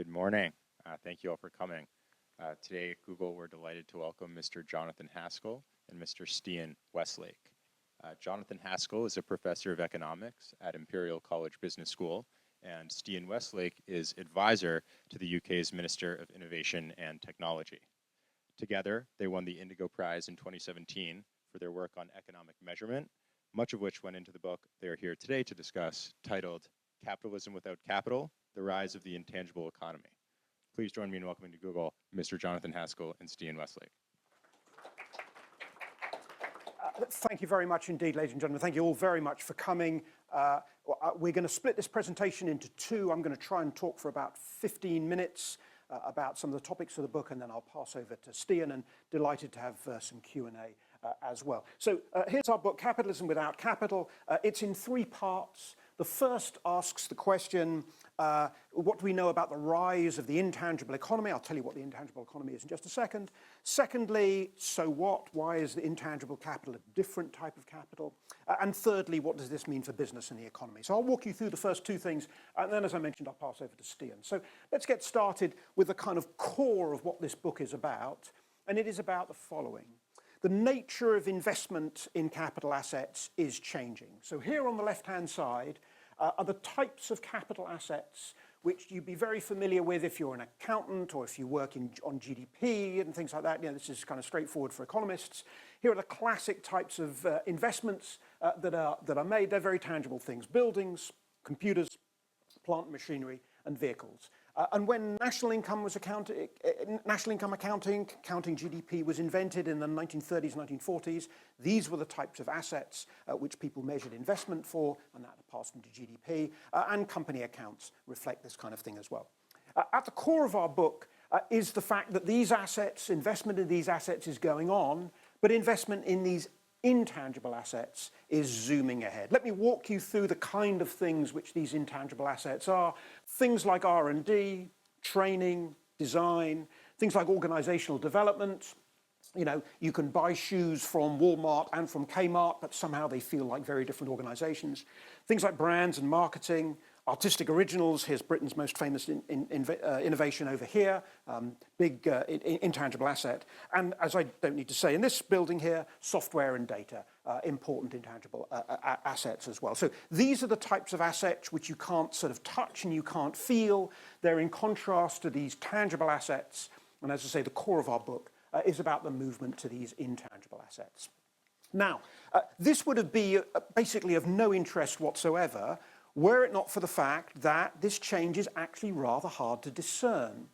Good morning. Thank you all for coming. Today at Google, we're delighted to welcome Mr. Jonathan Haskel and Mr. Stian Westlake. Jonathan Haskel is a professor of economics at Imperial College Business School, and Stian Westlake is advisor to the UK's Minister of Innovation and Technology. Together, they won the Indigo Prize in 2017 for their work on economic measurement, much of which went into the book they are here today to discuss, titled Capitalism Without Capital, The Rise of the Intangible Economy. Please join me in welcoming to Google Mr. Jonathan Haskel and Stian Westlake. Thank you very much indeed, ladies and gentlemen. Thank you all very much for coming. We're going to split this presentation into two. I'm going to try and talk for about 15 minutes about some of the topics of the book, and then I'll pass over to Stian, and delighted to have some Q&A as well. So here's our book, Capitalism Without Capital. It's in three parts. The first asks the question, what do we know about the rise of the intangible economy? I'll tell you what the intangible economy is in just a second. Secondly, so what? Why is the intangible capital a different type of capital? And thirdly, what does this mean for business and the economy? So I'll walk you through the first two things, and then, as I mentioned, I'll pass over to Stian. So let's get started with the kind of core of what this book is about, and it is about the following. The nature of investment in capital assets is changing. So here on the left-hand side are the types of capital assets which you'd be very familiar with if you're an accountant or if you work on GDP and things like that. You know, this is kind of straightforward for economists. Here are the classic types of investments that are made. They're very tangible things: buildings, computers, plant machinery, and vehicles. And when national income accounting, counting GDP, was invented in the 1930s, 1940s, these were the types of assets which people measured investment for, and that passed into GDP, and company accounts reflect this kind of thing as well. At the core of our book is the fact that these assets, investment in these assets is going on, but investment in these intangible assets is zooming ahead. Let me walk you through the kind of things which these intangible assets are. Things like R&D, training, design, things like organizational development. You know, you can buy shoes from Walmart and from Kmart, but somehow they feel like very different organizations. Things like brands and marketing, artistic originals. Here's Britain's most famous innovation over here, big intangible asset. And as I don't need to say in this building here, software and data, important intangible assets as well. So these are the types of assets which you can't sort of touch and you can't feel. They're in contrast to these tangible assets. And as I say, the core of our book is about the movement to these intangible assets. Now, this would be basically of no interest whatsoever were it not for the fact that this change is actually rather hard to discern.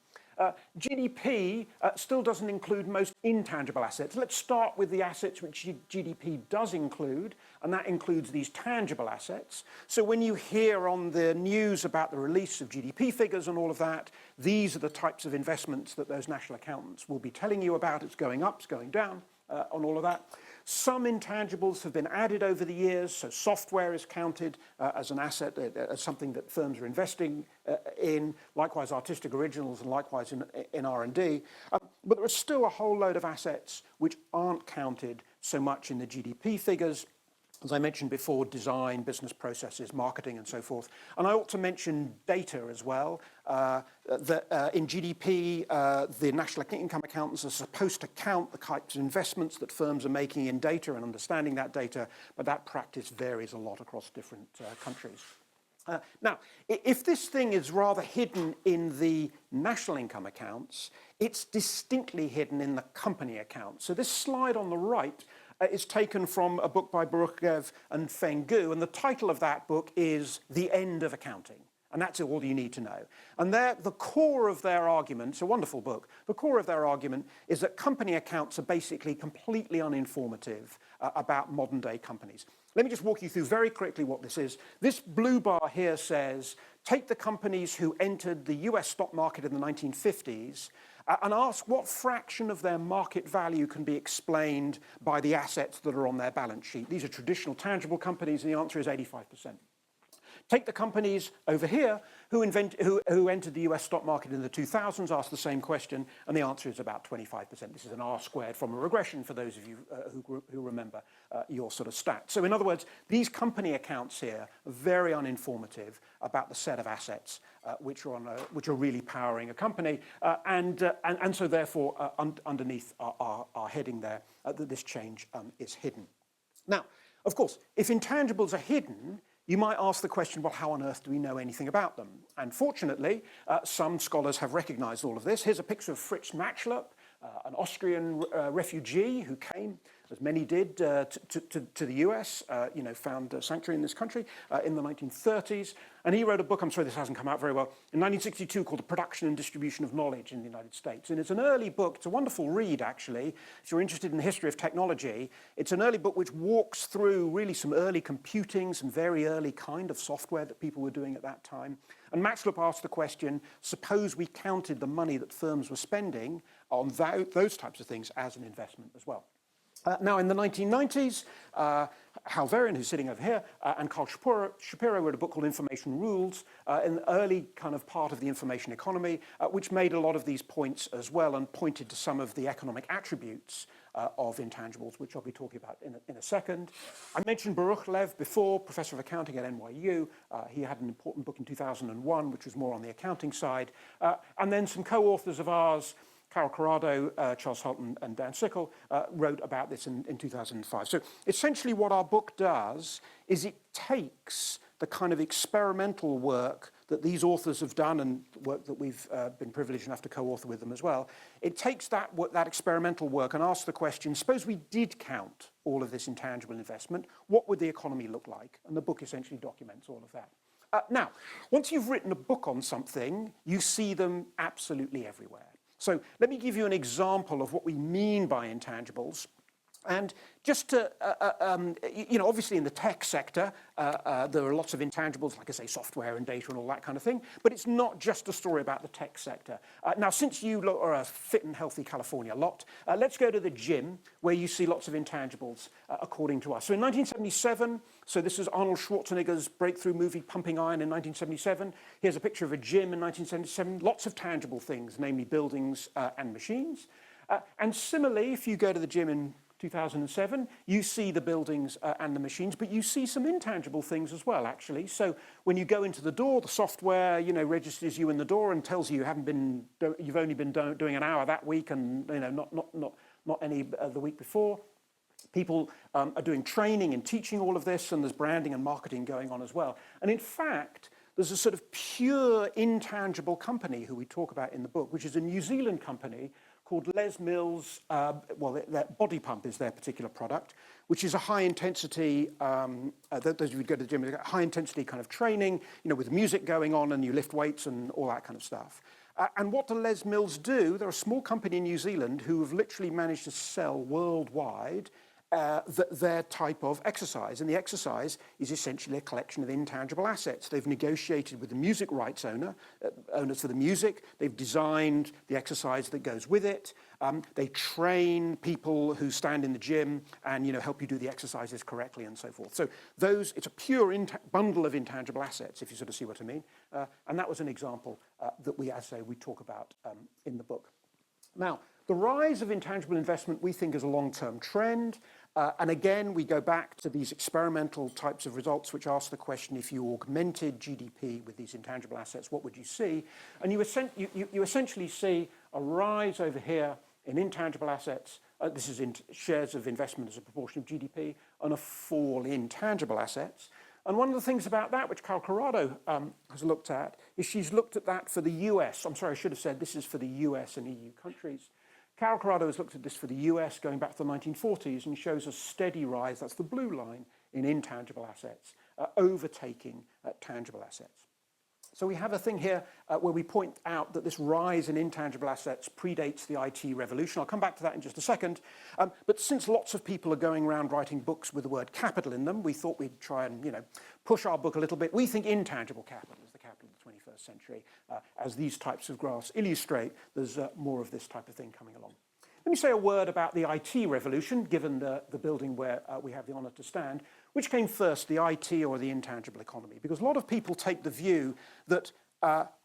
GDP still doesn't include most intangible assets. Let's start with the assets which GDP does include, and that includes these tangible assets. So when you hear on the news about the release of GDP figures and all of that, these are the types of investments that those national accountants will be telling you about. It's going up, it's going down, on all of that. Some intangibles have been added over the years, so software is counted as an asset, as something that firms are investing in, likewise artistic originals and likewise in R&D. But there are still a whole load of assets which aren't counted so much in the GDP figures. As I mentioned before, design, business processes, marketing, and so forth. And I ought to mention data as well. That in GDP, the national income accountants are supposed to count the types of investments that firms are making in data and understanding that data, but that practice varies a lot across different countries. Now, if this thing is rather hidden in the national income accounts, it's distinctly hidden in the company accounts. So this slide on the right is taken from a book by Baruchev and Feng Gu, and the title of that book is The End of Accounting. And that's all you need to know. And the core of their argument, it's a wonderful book, the core of their argument is that company accounts are basically completely uninformative about modern day companies. Let me just walk you through very quickly what this is. This blue bar here says, take the companies who entered the US stock market in the 1950s and ask what fraction of their market value can be explained by the assets that are on their balance sheet. These are traditional tangible companies, and the answer is 85%. Take the companies over here who entered the US stock market in the 2000s, asked the same question, and the answer is about 25%. This is an R squared from a regression for those of you who remember your sort of stats. So in other words, these company accounts here are very uninformative about the set of assets which are really powering a company, and so therefore underneath our heading there that this change is hidden. Now, of course, if intangibles are hidden, you might ask the question, well, how on earth do we know anything about them? And fortunately, some scholars have recognized all of this. Here's a picture of Fritz Matschlup, an Austrian refugee who came, as many did, to the US, found sanctuary in this country in the 1930s. And he wrote a book, I'm sorry this hasn't come out very well, in 1962 called The Production and Distribution of Knowledge in the United States. And it's an early book, it's a wonderful read actually, if you're interested in the history of technology. It's an early book which walks through really some early computing, some very early kind of software that people were doing at that time. And Matschlup asked the question, suppose we counted the money that firms were spending on those types of things as an investment as well. Now, in the 1990s, Hal Varian, who's sitting over here, and Carl Shapiro wrote a book called Information Rules, in the early kind of part of the information economy, which made a lot of these points as well and pointed to some of the economic attributes of intangibles, which I'll be talking about in a second. I mentioned Baruch Lev before, professor of accounting at NYU. He had an important book in 2001, which was more on the accounting side. And then some co-authors of ours, Carol Corrado, Charles Hulton, and Dan Sickle wrote about this in 2005. So essentially what our book does is it takes the kind of experimental work that these authors have done and work that we've been privileged enough to co-author with them as well. It takes that experimental work and asks the question, suppose we did count all of this intangible investment, what would the economy look like? And the book essentially documents all of that. Now, once you've written a book on something, you see them absolutely everywhere. So let me give you an example of what we mean by intangibles. And just to, obviously in the tech sector, there are lots of intangibles, like I say, software and data and all that kind of thing. But it's not just a story about the tech sector. Now, since you are a fit and healthy California lot, let's go to the gym, where you see lots of intangibles, according to us. So in 1977, so this is Arnold Schwarzenegger's breakthrough movie Pumping Iron in 1977. Here's a picture of a gym in 1977. Lots of tangible things, namely buildings and machines. And similarly, if you go to the gym in 2007, you see the buildings and the machines, but you see some intangible things as well, actually. So when you go into the door, the software, registers you in the door and tells you you've only been doing an hour that week and not any the week before. People are doing training and teaching all of this, and there's branding and marketing going on as well. And in fact, there's a sort of pure intangible company who we talk about in the book, which is a New Zealand company called Les Mills, their Body Pump is their particular product, which is a high-intensity, those of you who go to the gym, high-intensity kind of training, with music going on and you lift weights and all that kind of stuff. And what do Les Mills do? They're a small company in New Zealand who have literally managed to sell worldwide their type of exercise. And the exercise is essentially a collection of intangible assets. They've negotiated with the music rights owners for the music. They've designed the exercise that goes with it. They train people who stand in the gym and help you do the exercises correctly and so forth. So it's a pure bundle of intangible assets, if you sort of see what I mean. And that was an example that we talk about in the book. Now, the rise of intangible investment we think is a long-term trend. And again, we go back to these experimental types of results which ask the question, if you augmented GDP with these intangible assets, what would you see? And you essentially see a rise over here in intangible assets. This is in shares of investment as a proportion of GDP, and a fall in tangible assets. And one of the things about that, which Carol Corrado has looked at, is she's looked at that for the US. I'm sorry, I should have said this is for the US and EU countries. Carol Corrado has looked at this for the US going back to the 1940s and shows a steady rise, that's the blue line, in intangible assets, overtaking tangible assets. So we have a thing here where we point out that this rise in intangible assets predates the IT revolution. I'll come back to that in just a second. But since lots of people are going around writing books with the word capital in them, we thought we'd try and push our book a little bit. We think intangible capital is the capital of the 21st century. As these types of graphs illustrate, there's more of this type of thing coming along. Let me say a word about the IT revolution, given the building where we have the honor to stand. Which came first, the IT or the intangible economy? Because a lot of people take the view that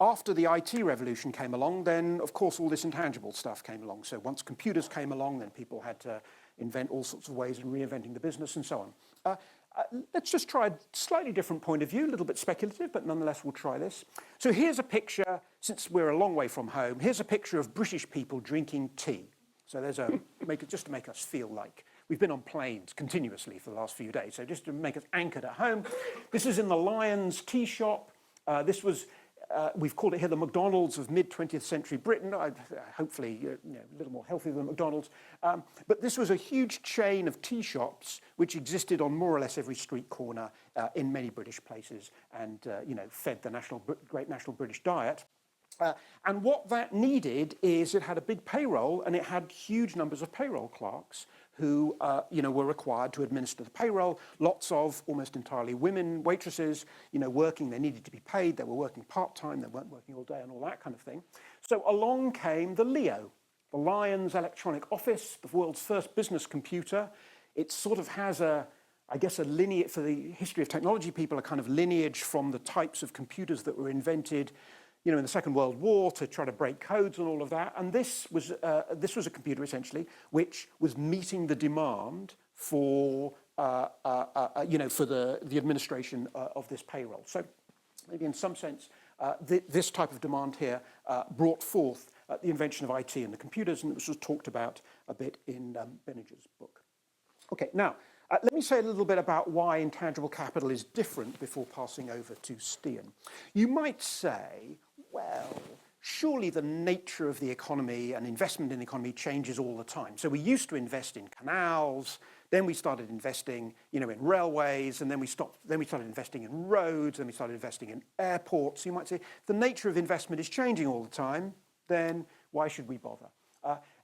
after the IT revolution came along, then of course all this intangible stuff came along. So once computers came along, then people had to invent all sorts of ways of reinventing the business and so on. Let's just try a slightly different point of view, a little bit speculative, but nonetheless we'll try this. So here's a picture, since we're a long way from home, here's a picture of British people drinking tea. So there's just to make us feel like we've been on planes continuously for the last few days. So just to make us anchored at home. This is in the Lions tea shop. This was, we've called it here the McDonald's of mid-20th century Britain. Hopefully, a little more healthy than McDonald's. But this was a huge chain of tea shops which existed on more or less every street corner in many British places and, fed the great national British diet. And what that needed is it had a big payroll and it had huge numbers of payroll clerks who were required to administer the payroll. Lots of almost entirely women waitresses, working. They needed to be paid. They were working part-time. They weren't working all day and all that kind of thing. So along came the Leo, the Lions Electronic Office, the world's first business computer. It sort of has a lineage, for the history of technology people, a kind of lineage from the types of computers that were invented in the Second World War to try to break codes and all of that. And this was a computer, essentially, which was meeting the demand for, for the administration of this payroll. So maybe in some sense, this type of demand here brought forth the invention of IT and the computers, and it was talked about a bit in Benninger's book. Okay, now, let me say a little bit about why intangible capital is different before passing over to Stian. You might say, well, surely the nature of the economy and investment in the economy changes all the time. So we used to invest in canals, then we started investing, in railways, and then we started investing in roads, and we started investing in airports. You might say, the nature of investment is changing all the time, then why should we bother?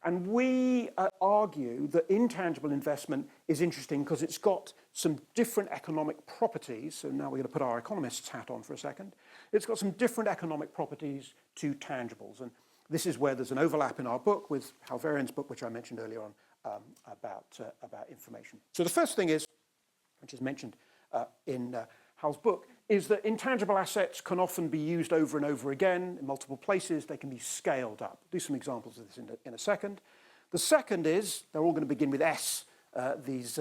And we argue that intangible investment is interesting because it's got some different economic properties. So now we're going to put our economist's hat on for a second. It's got some different economic properties to tangibles. And this is where there's an overlap in our book with Halvarian's book, which I mentioned earlier on, about information. So the first thing is, which is mentioned in Hal's book, is that intangible assets can often be used over and over again in multiple places. They can be scaled up. I'll do some examples of this in a second. The second is, they're all going to begin with S, these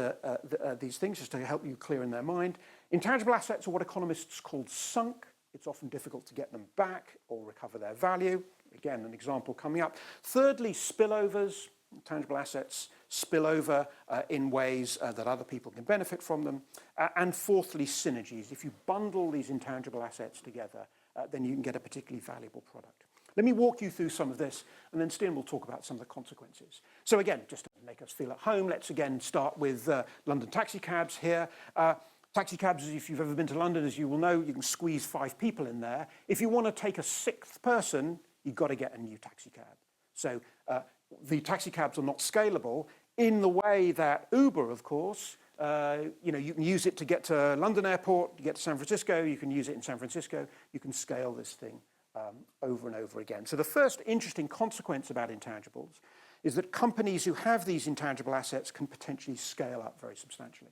things, just to help you clear in their mind. Intangible assets are what economists call sunk. It's often difficult to get them back or recover their value. Again, an example coming up. Thirdly, spillovers. Intangible assets spill over in ways that other people can benefit from them. And fourthly, synergies. If you bundle these intangible assets together, then you can get a particularly valuable product. Let me walk you through some of this, and then Stian will talk about some of the consequences. So again, just to make us feel at home, let's again start with London taxi cabs here. Taxi cabs, if you've ever been to London, as you will know, you can squeeze 5 people in there. If you want to take a 6th person, you've got to get a new taxi cab. So the taxi cabs are not scalable in the way that Uber, of course, you can use it to get to London Airport, you get to San Francisco, you can use it in San Francisco, you can scale this thing over and over again. So the first interesting consequence about intangibles is that companies who have these intangible assets can potentially scale up very substantially.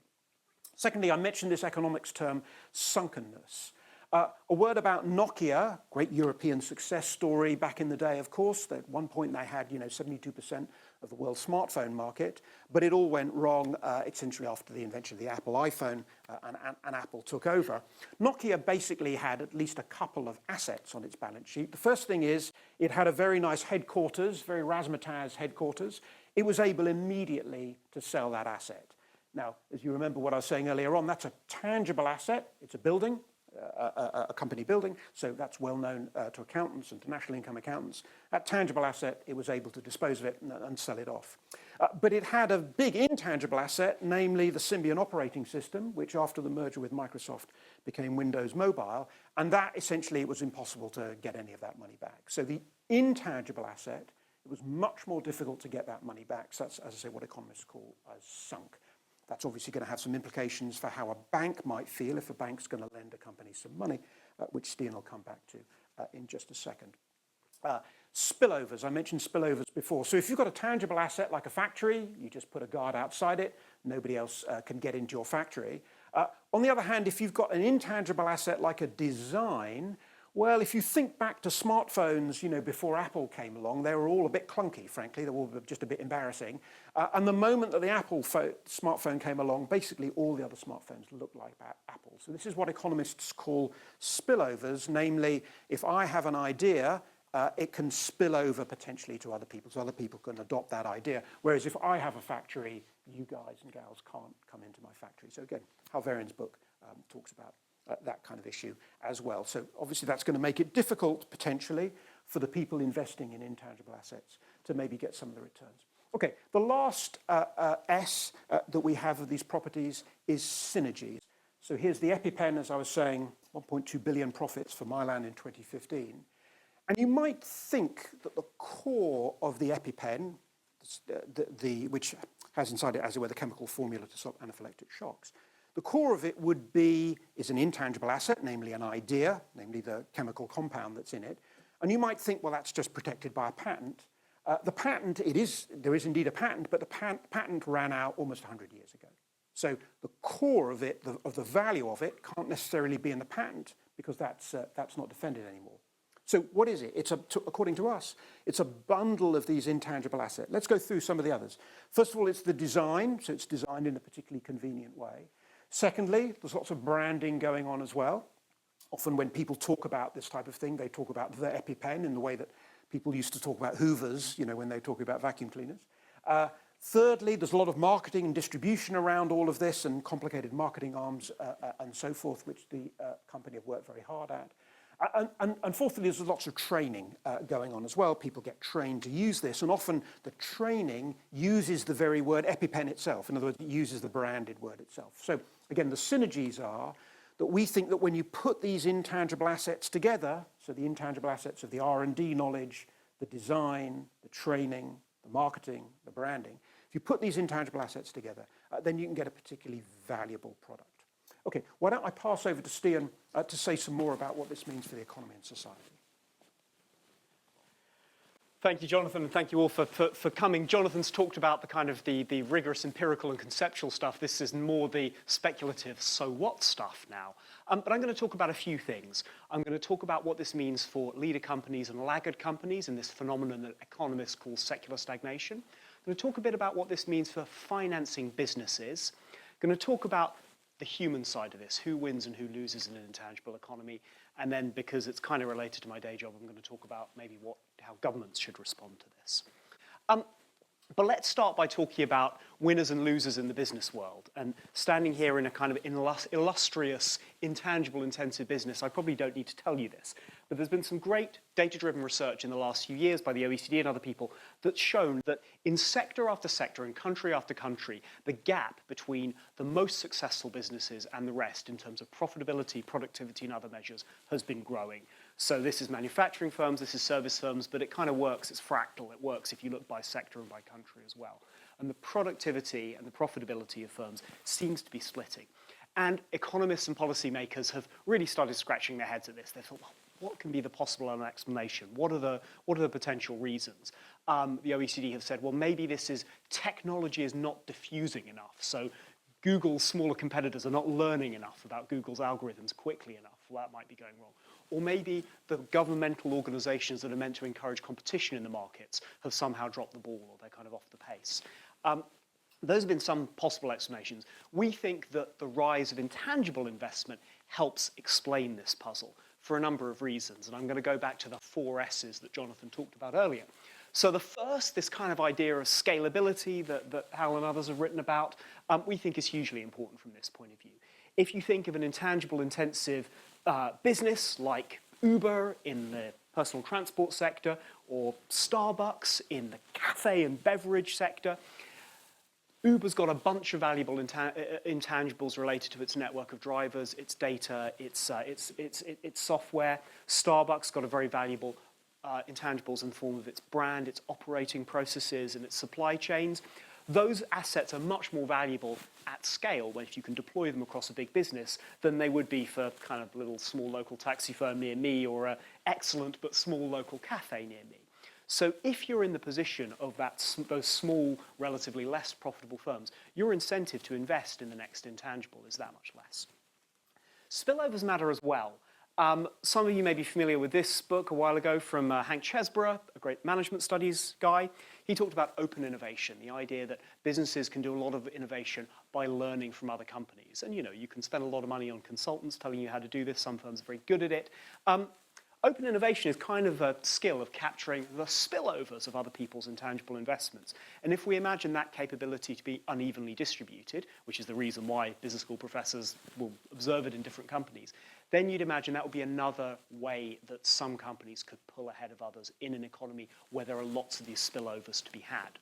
Secondly, I mentioned this economics term, sunkenness. A word about Nokia, great European success story back in the day, of course. At one point they had 72% of the world's smartphone market, but it all went wrong essentially after the invention of the Apple iPhone and Apple took over. Nokia basically had at least a couple of assets on its balance sheet. The first thing is it had a very nice headquarters, very razzmatazz headquarters. It was able immediately to sell that asset. Now, as you remember what I was saying earlier on, that's a tangible asset. It's a building. A company building, so that's well known to accountants and to national income accountants. That tangible asset, it was able to dispose of it and sell it off. But it had a big intangible asset, namely the Symbian operating system, which after the merger with Microsoft became Windows Mobile, and that essentially it was impossible to get any of that money back. So the intangible asset, it was much more difficult to get that money back. So that's, as I say, what economists call as sunk. That's obviously going to have some implications for how a bank might feel if a bank's going to lend a company some money, which Stian will come back to in just a second. Spillovers, I mentioned spillovers before. So if you've got a tangible asset like a factory, you just put a guard outside it, nobody else can get into your factory. On the other hand, if you've got an intangible asset like a design, well, if you think back to smartphones, before Apple came along, they were all a bit clunky, frankly. They were just a bit embarrassing. And the moment that the Apple smartphone came along, basically all the other smartphones looked like Apple. So this is what economists call spillovers, namely, if I have an idea, it can spill over potentially to other people, so other people can adopt that idea. Whereas if I have a factory, you guys and gals can't come into my factory. So again, Halverian's book talks about that kind of issue as well. So obviously that's going to make it difficult, potentially, for the people investing in intangible assets to maybe get some of the returns. Okay, the last S that we have of these properties is synergies. So here's the EpiPen, as I was saying, 1.2 billion profits for Mylan in 2015. And you might think that the core of the EpiPen, which has inside it, as it were, the chemical formula to stop anaphylactic shocks, the core of it is an intangible asset, namely an idea, namely the chemical compound that's in it. And you might think, well, that's just protected by a patent. The patent, there is indeed a patent, but the patent ran out almost 100 years ago. So the core of it, of the value of it, can't necessarily be in the patent because that's not defended anymore. So what is it? According to us, it's a bundle of these intangible assets. Let's go through some of the others. First of all, it's the design, so it's designed in a particularly convenient way. Secondly, there's lots of branding going on as well. Often when people talk about this type of thing, they talk about the EpiPen in the way that people used to talk about Hoovers, when they talk about vacuum cleaners. Thirdly, there's a lot of marketing and distribution around all of this and complicated marketing arms and so forth, which the company have worked very hard at. And fourthly, there's lots of training going on as well. People get trained to use this, and often the training uses the very word EpiPen itself. In other words, it uses the branded word itself. So again, the synergies are that we think that when you put these intangible assets together, so the intangible assets of the R&D knowledge, the design, the training, the marketing, the branding, if you put these intangible assets together, then you can get a particularly valuable product. Okay, why don't I pass over to Stian to say some more about what this means for the economy and society. Thank you, Jonathan, and thank you all for coming. Jonathan's talked about the kind of the rigorous empirical and conceptual stuff. This is more the speculative so what stuff now. But I'm going to talk about a few things. I'm going to talk about what this means for leader companies and laggard companies and this phenomenon that economists call secular stagnation. I'm going to talk a bit about what this means for financing businesses. I'm going to talk about the human side of this, who wins and who loses in an intangible economy. And then, because it's kind of related to my day job, I'm going to talk about maybe how governments should respond to this. But let's start by talking about winners and losers in the business world. And standing here in a kind of illustrious, intangible-intensive business, I probably don't need to tell you this, but there's been some great data-driven research in the last few years by the OECD and other people that's shown that in sector after sector, in country after country, the gap between the most successful businesses and the rest in terms of profitability, productivity, and other measures has been growing. So this is manufacturing firms, this is service firms, but it kind of works, it's fractal. It works if you look by sector and by country as well. And the productivity and the profitability of firms seems to be splitting. And economists and policymakers have really started scratching their heads at this. They thought, well, what can be the possible explanation? What are the potential reasons? The OECD have said, well, maybe this is technology is not diffusing enough. So Google's smaller competitors are not learning enough about Google's algorithms quickly enough. Well, that might be going wrong. Or maybe the governmental organizations that are meant to encourage competition in the markets have somehow dropped the ball, or they're kind of off the pace. Those have been some possible explanations. We think that the rise of intangible investment helps explain this puzzle for a number of reasons. And I'm going to go back to the 4 S's that Jonathan talked about earlier. So the first, this kind of idea of scalability that Hal and others have written about, we think is hugely important from this point of view. If you think of an intangible intensive business like Uber in the personal transport sector or Starbucks in the cafe and beverage sector, Uber's got a bunch of valuable intangibles related to its network of drivers, its data, its software. Starbucks got a very valuable intangibles in the form of its brand, its operating processes, and its supply chains. Those assets are much more valuable at scale, if you can deploy them across a big business, than they would be for kind of little small local taxi firm near me or an excellent but small local cafe near me. So if you're in the position of those small, relatively less profitable firms, your incentive to invest in the next intangible is that much less. Spillovers matter as well. Some of you may be familiar with this book a while ago from Hank Chesborough, a great management studies guy. He talked about open innovation, the idea that businesses can do a lot of innovation by learning from other companies. And you can spend a lot of money on consultants telling you how to do this. Some firms are very good at it. Open innovation is kind of a skill of capturing the spillovers of other people's intangible investments. And if we imagine that capability to be unevenly distributed, which is the reason why business school professors will observe it in different companies, then you'd imagine that would be another way that some companies could pull ahead of others in an economy where there are lots of these spillovers to be had.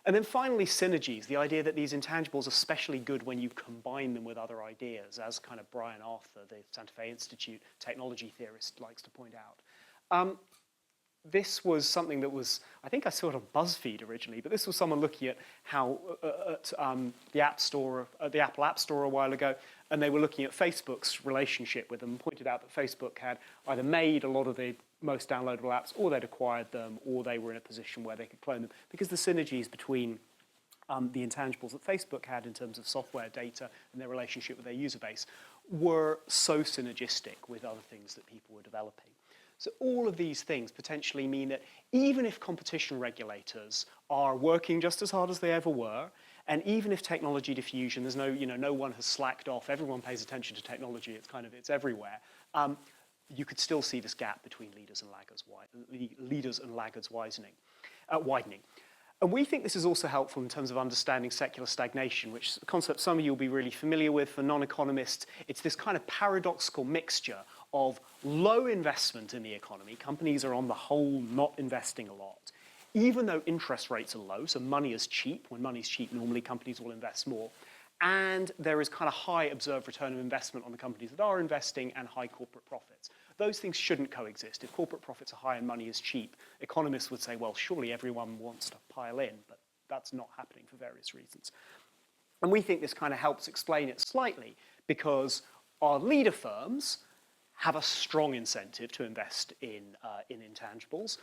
And then finally, synergies, the idea that these intangibles are especially good when you combine them with other ideas, as kind of Brian Arthur, the Santa Fe Institute technology theorist, likes to point out. This was something that was, I think I saw it on BuzzFeed originally, but this was someone looking at how the Apple App Store a while ago, and they were looking at Facebook's relationship with them and pointed out that Facebook had either made a lot of the most downloadable apps, or they'd acquired them, or they were in a position where they could clone them, because the synergies between the intangibles that Facebook had in terms of software data and their relationship with their user base were so synergistic with other things that people were developing. So all of these things potentially mean that even if competition regulators are working just as hard as they ever were, and even if technology diffusion, there's no one has slacked off, everyone pays attention to technology, it's everywhere, you could still see this gap between leaders and laggards widening. And we think this is also helpful in terms of understanding secular stagnation, which is a concept some of you will be really familiar with. For non-economists, it's this kind of paradoxical mixture of low investment in the economy. Companies are on the whole not investing a lot, even though interest rates are low, so money is cheap. When money's cheap, normally companies will invest more. And there is kind of high observed return of investment on the companies that are investing and high corporate profits. Those things shouldn't coexist. If corporate profits are high and money is cheap, economists would say, well, surely everyone wants to pile in, but that's not happening for various reasons. And we think this kind of helps explain it slightly, because our leader firms have a strong incentive to invest in intangibles,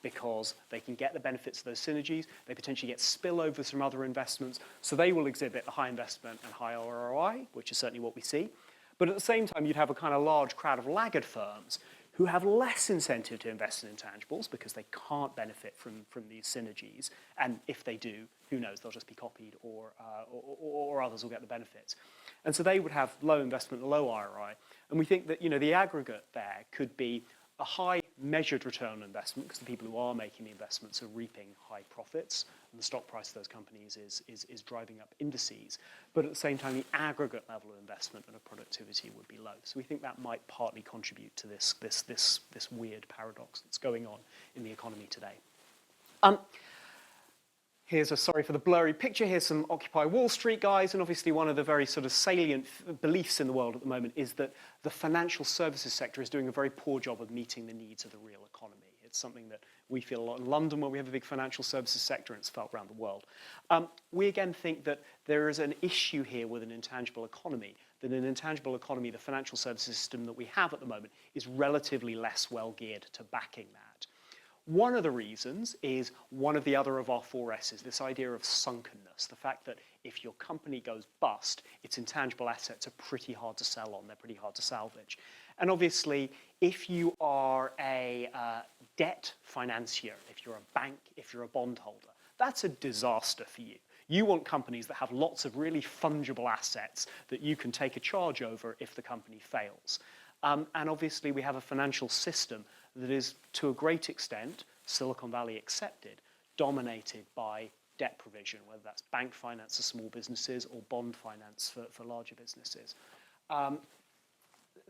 because they can get the benefits of those synergies, they potentially get spillovers from other investments, so they will exhibit a high investment and high ROI, which is certainly what we see. But at the same time, you'd have a kind of large crowd of laggard firms who have less incentive to invest in intangibles because they can't benefit from these synergies, and if they do, who knows, they'll just be copied, or others will get the benefits. And so they would have low investment, low ROI, and we think that the aggregate there could be a high measured return on investment, because the people who are making the investments are reaping high profits, and the stock price of those companies is driving up indices. But at the same time, the aggregate level of investment and of productivity would be low. So we think that might partly contribute to this weird paradox that's going on in the economy today. Here's sorry for the blurry picture. Here's some Occupy Wall Street guys, and obviously one of the very sort of salient beliefs in the world at the moment is that the financial services sector is doing a very poor job of meeting the needs of the real economy. It's something that we feel a lot in London, where we have a big financial services sector, and it's felt around the world. We again think that there is an issue here with an intangible economy, that an intangible economy, the financial services system that we have at the moment, is relatively less well geared to backing that. One of the reasons is one of the other of our four S's, this idea of sunkenness, the fact that if your company goes bust, its intangible assets are pretty hard to sell on, they're pretty hard to salvage. And obviously, if you are a debt financier, if you're a bank, if you're a bondholder, that's a disaster for you. You want companies that have lots of really fungible assets that you can take a charge over if the company fails. And obviously, we have a financial system that is, to a great extent, Silicon Valley accepted, dominated by debt provision, whether that's bank finance for small businesses or bond finance for larger businesses.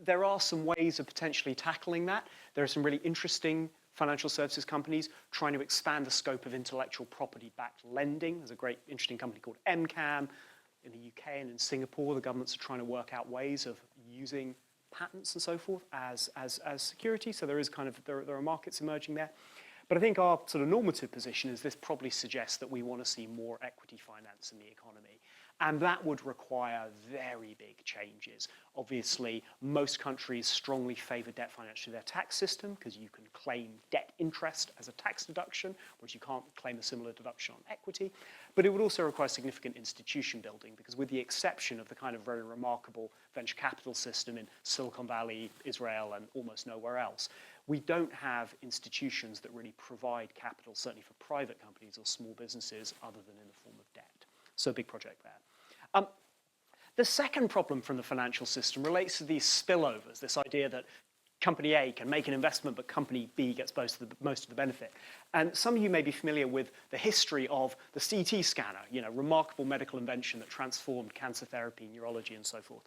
There are some ways of potentially tackling that. There are some really interesting financial services companies trying to expand the scope of intellectual property-backed lending. There's a great, interesting company called MCAM in the UK and in Singapore. The governments are trying to work out ways of using patents and so forth as security. So there are markets emerging there. But I think our sort of normative position is this probably suggests that we want to see more equity finance in the economy. And that would require very big changes. Obviously, most countries strongly favor debt finance through their tax system because you can claim debt interest as a tax deduction, whereas you can't claim a similar deduction on equity. But it would also require significant institution building because with the exception of the kind of very remarkable venture capital system in Silicon Valley, Israel, and almost nowhere else, we don't have institutions that really provide capital, certainly for private companies or small businesses, other than in the form of debt. So a big project there. The second problem from the financial system relates to these spillovers, this idea that company A can make an investment, but company B gets most of the benefit. And some of you may be familiar with the history of the CT scanner, remarkable medical invention that transformed cancer therapy, neurology, and so forth.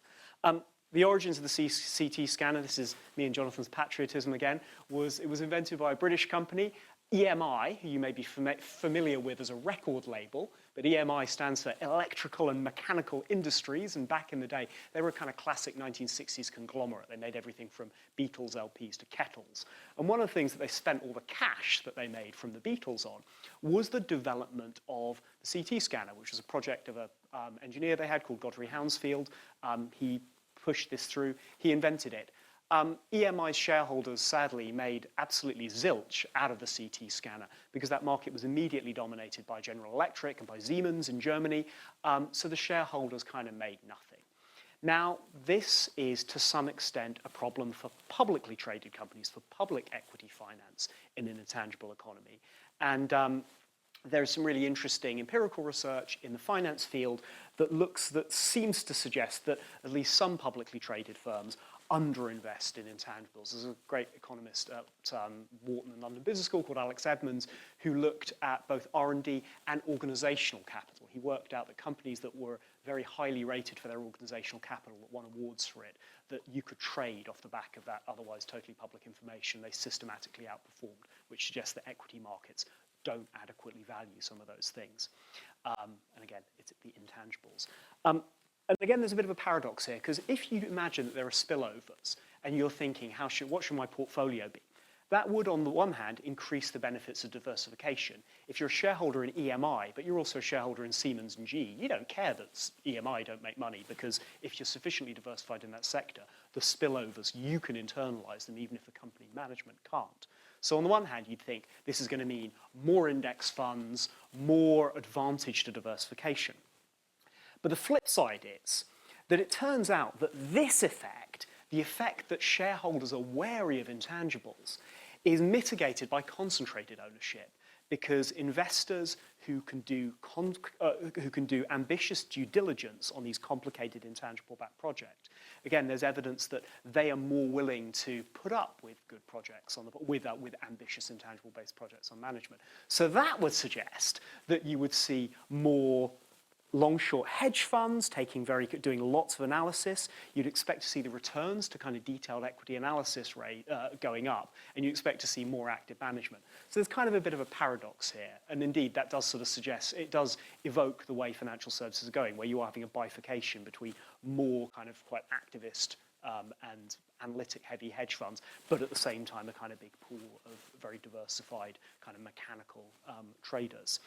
The origins of the CT scanner, this is me and Jonathan's patriotism again, it was invented by a British company, EMI, who you may be familiar with as a record label, but EMI stands for Electrical and Mechanical Industries, and back in the day, they were a kind of classic 1960s conglomerate. They made everything from Beatles LPs to kettles. And one of the things that they spent all the cash that they made from the Beatles on was the development of the CT scanner, which was a project of an engineer they had called Godfrey Hounsfield. He pushed this through. He invented it. EMI's shareholders, sadly, made absolutely zilch out of the CT scanner because that market was immediately dominated by General Electric and by Siemens in Germany, so the shareholders kind of made nothing. Now, this is, to some extent, a problem for publicly traded companies, for public equity finance in an intangible economy. And there's some really interesting empirical research in the finance field that seems to suggest that at least some publicly traded firms underinvest in intangibles. There's a great economist at Wharton and London Business School called Alex Edmonds who looked at both R&D and organizational capital. He worked out that companies that were very highly rated for their organizational capital, that won awards for it, that you could trade off the back of that otherwise totally public information, they systematically outperformed, which suggests that equity markets don't adequately value some of those things. And again, it's the intangibles. And again, there's a bit of a paradox here, because if you imagine that there are spillovers, and you're thinking, what should my portfolio be? That would, on the one hand, increase the benefits of diversification. If you're a shareholder in EMI, but you're also a shareholder in Siemens and GE, you don't care that EMI don't make money, because if you're sufficiently diversified in that sector, the spillovers, you can internalize them, even if the company management can't. So on the one hand, you'd think this is going to mean more index funds, more advantage to diversification. But the flip side is that it turns out that this effect, the effect that shareholders are wary of intangibles, is mitigated by concentrated ownership, because investors who can do ambitious due diligence on these complicated intangible-backed projects, again, there's evidence that they are more willing to put up with good projects with ambitious intangible-based projects on management. So that would suggest that you would see more long-short hedge funds doing lots of analysis. You'd expect to see the returns to kind of detailed equity analysis rate going up, and you expect to see more active management. So there's kind of a bit of a paradox here, and indeed that does sort of suggest, it does evoke the way financial services are going, where you are having a bifurcation between more kind of quite activist and analytic-heavy hedge funds, but at the same time a kind of big pool of very diversified kind of mechanical traders.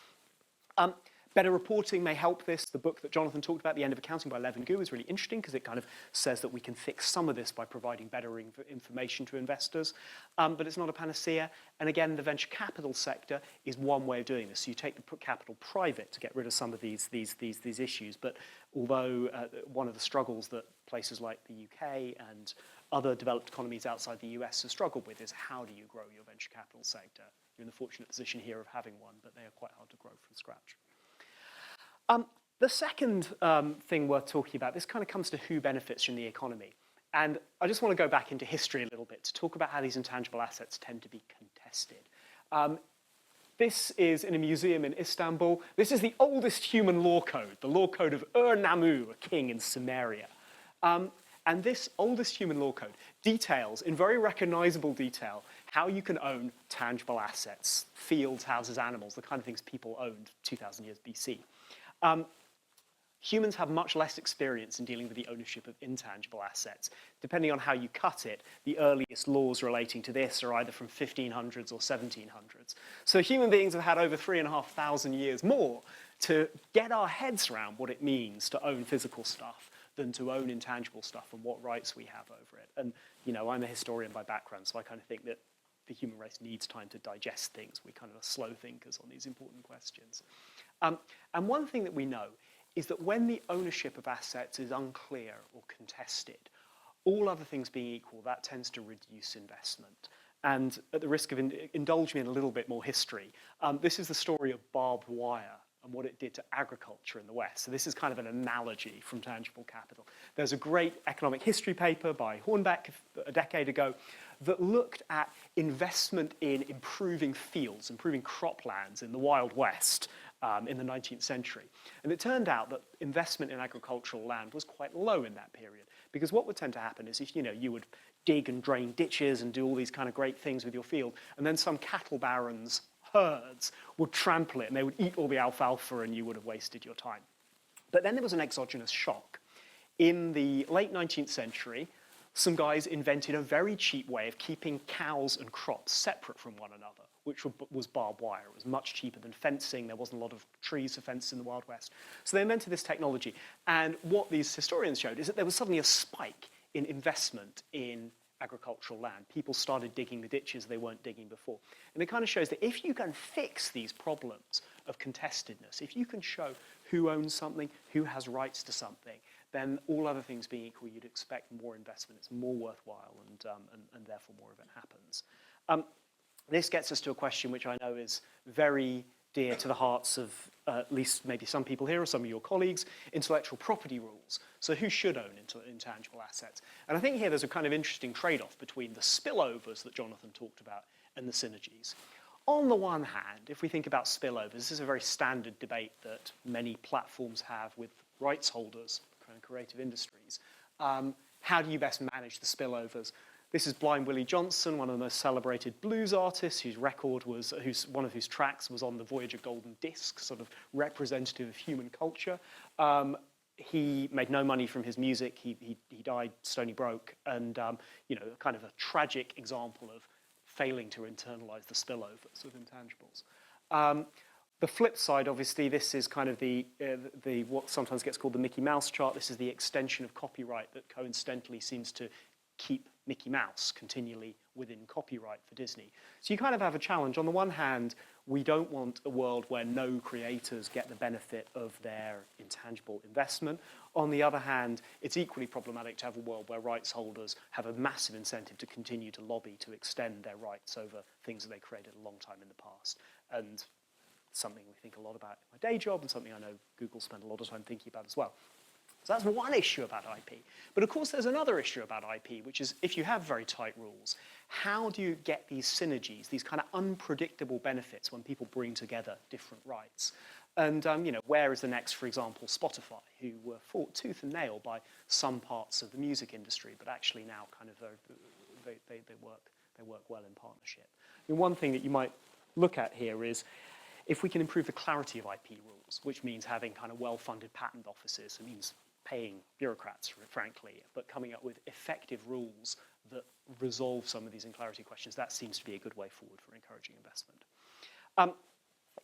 Better reporting may help this. The book that Jonathan talked about, The End of Accounting by Lev and Gu, is really interesting because it kind of says that we can fix some of this by providing better information to investors. But it's not a panacea. And again, the venture capital sector is one way of doing this. So you take the capital private to get rid of some of these issues. But although one of the struggles that places like the UK and other developed economies outside the US have struggled with is how do you grow your venture capital sector? You're in the fortunate position here of having one, but they are quite hard to grow from scratch. The second thing worth talking about, this kind of comes to who benefits from the economy. And I just want to go back into history a little bit to talk about how these intangible assets tend to be contested. This is in a museum in Istanbul. This is the oldest human law code, the law code of Ur-Nammu, a king in Sumeria. And this oldest human law code details, in very recognizable detail, how you can own tangible assets, fields, houses, animals, the kind of things people owned 2,000 years BC. Humans have much less experience in dealing with the ownership of intangible assets. Depending on how you cut it, the earliest laws relating to this are either from 1500s or 1700s. So human beings have had over 3,500 years more to get our heads around what it means to own physical stuff than to own intangible stuff and what rights we have over it. And, you know, I'm a historian by background, so I kind of think that the human race needs time to digest things. We kind of are slow thinkers on these important questions. And one thing that we know is that when the ownership of assets is unclear or contested, all other things being equal, that tends to reduce investment. And at the risk of indulging in a little bit more history, this is the story of barbed wire and what it did to agriculture in the West. So this is kind of an analogy from tangible capital. There's a great economic history paper by Hornbeck a decade ago that looked at investment in improving fields, improving croplands in the Wild West in the 19th century. And it turned out that investment in agricultural land was quite low in that period, because what would tend to happen is if you would dig and drain ditches and do all these kind of great things with your field, and then some cattle barons' herds would trample it and they would eat all the alfalfa and you would have wasted your time. But then there was an exogenous shock. In the late 19th century, some guys invented a very cheap way of keeping cows and crops separate from one another, which was barbed wire. It was much cheaper than fencing. There wasn't a lot of trees for fences in the Wild West. So they invented this technology. And what these historians showed is that there was suddenly a spike in investment in agricultural land. People started digging the ditches they weren't digging before. And it kind of shows that if you can fix these problems of contestedness, if you can show who owns something, who has rights to something, then all other things being equal, you'd expect more investment. It's more worthwhile, and therefore more of it happens. This gets us to a question which I know is very dear to the hearts of at least maybe some people here or some of your colleagues, intellectual property rules. So who should own intangible assets? And I think here there's a kind of interesting trade-off between the spillovers that Jonathan talked about and the synergies. On the one hand, if we think about spillovers, this is a very standard debate that many platforms have with rights holders, kind of creative industries. How do you best manage the spillovers? This is Blind Willie Johnson, one of the most celebrated blues artists, one of whose tracks was on the Voyager Golden Disc, sort of representative of human culture. He made no money from his music. He died stony broke, and kind of a tragic example of failing to internalize the spillovers of intangibles. The flip side, obviously, this is kind of the what sometimes gets called the Mickey Mouse chart. This is the extension of copyright that coincidentally seems to keep Mickey Mouse continually within copyright for Disney. So you kind of have a challenge. On the one hand, we don't want a world where no creators get the benefit of their intangible investment. On the other hand, it's equally problematic to have a world where rights holders have a massive incentive to continue to lobby to extend their rights over things that they created a long time in the past. And something we think a lot about in my day job, and something I know Google spent a lot of time thinking about as well. So that's one issue about IP. But of course, there's another issue about IP, which is if you have very tight rules, how do you get these synergies, these kind of unpredictable benefits when people bring together different rights? And where is the next, for example, Spotify, who were fought tooth and nail by some parts of the music industry, but actually now kind of they work well in partnership. I mean, one thing that you might look at here is if we can improve the clarity of IP rules, which means having kind of well-funded patent offices, it means paying bureaucrats, frankly, but coming up with effective rules that resolve some of these unclarity questions, that seems to be a good way forward for encouraging investment.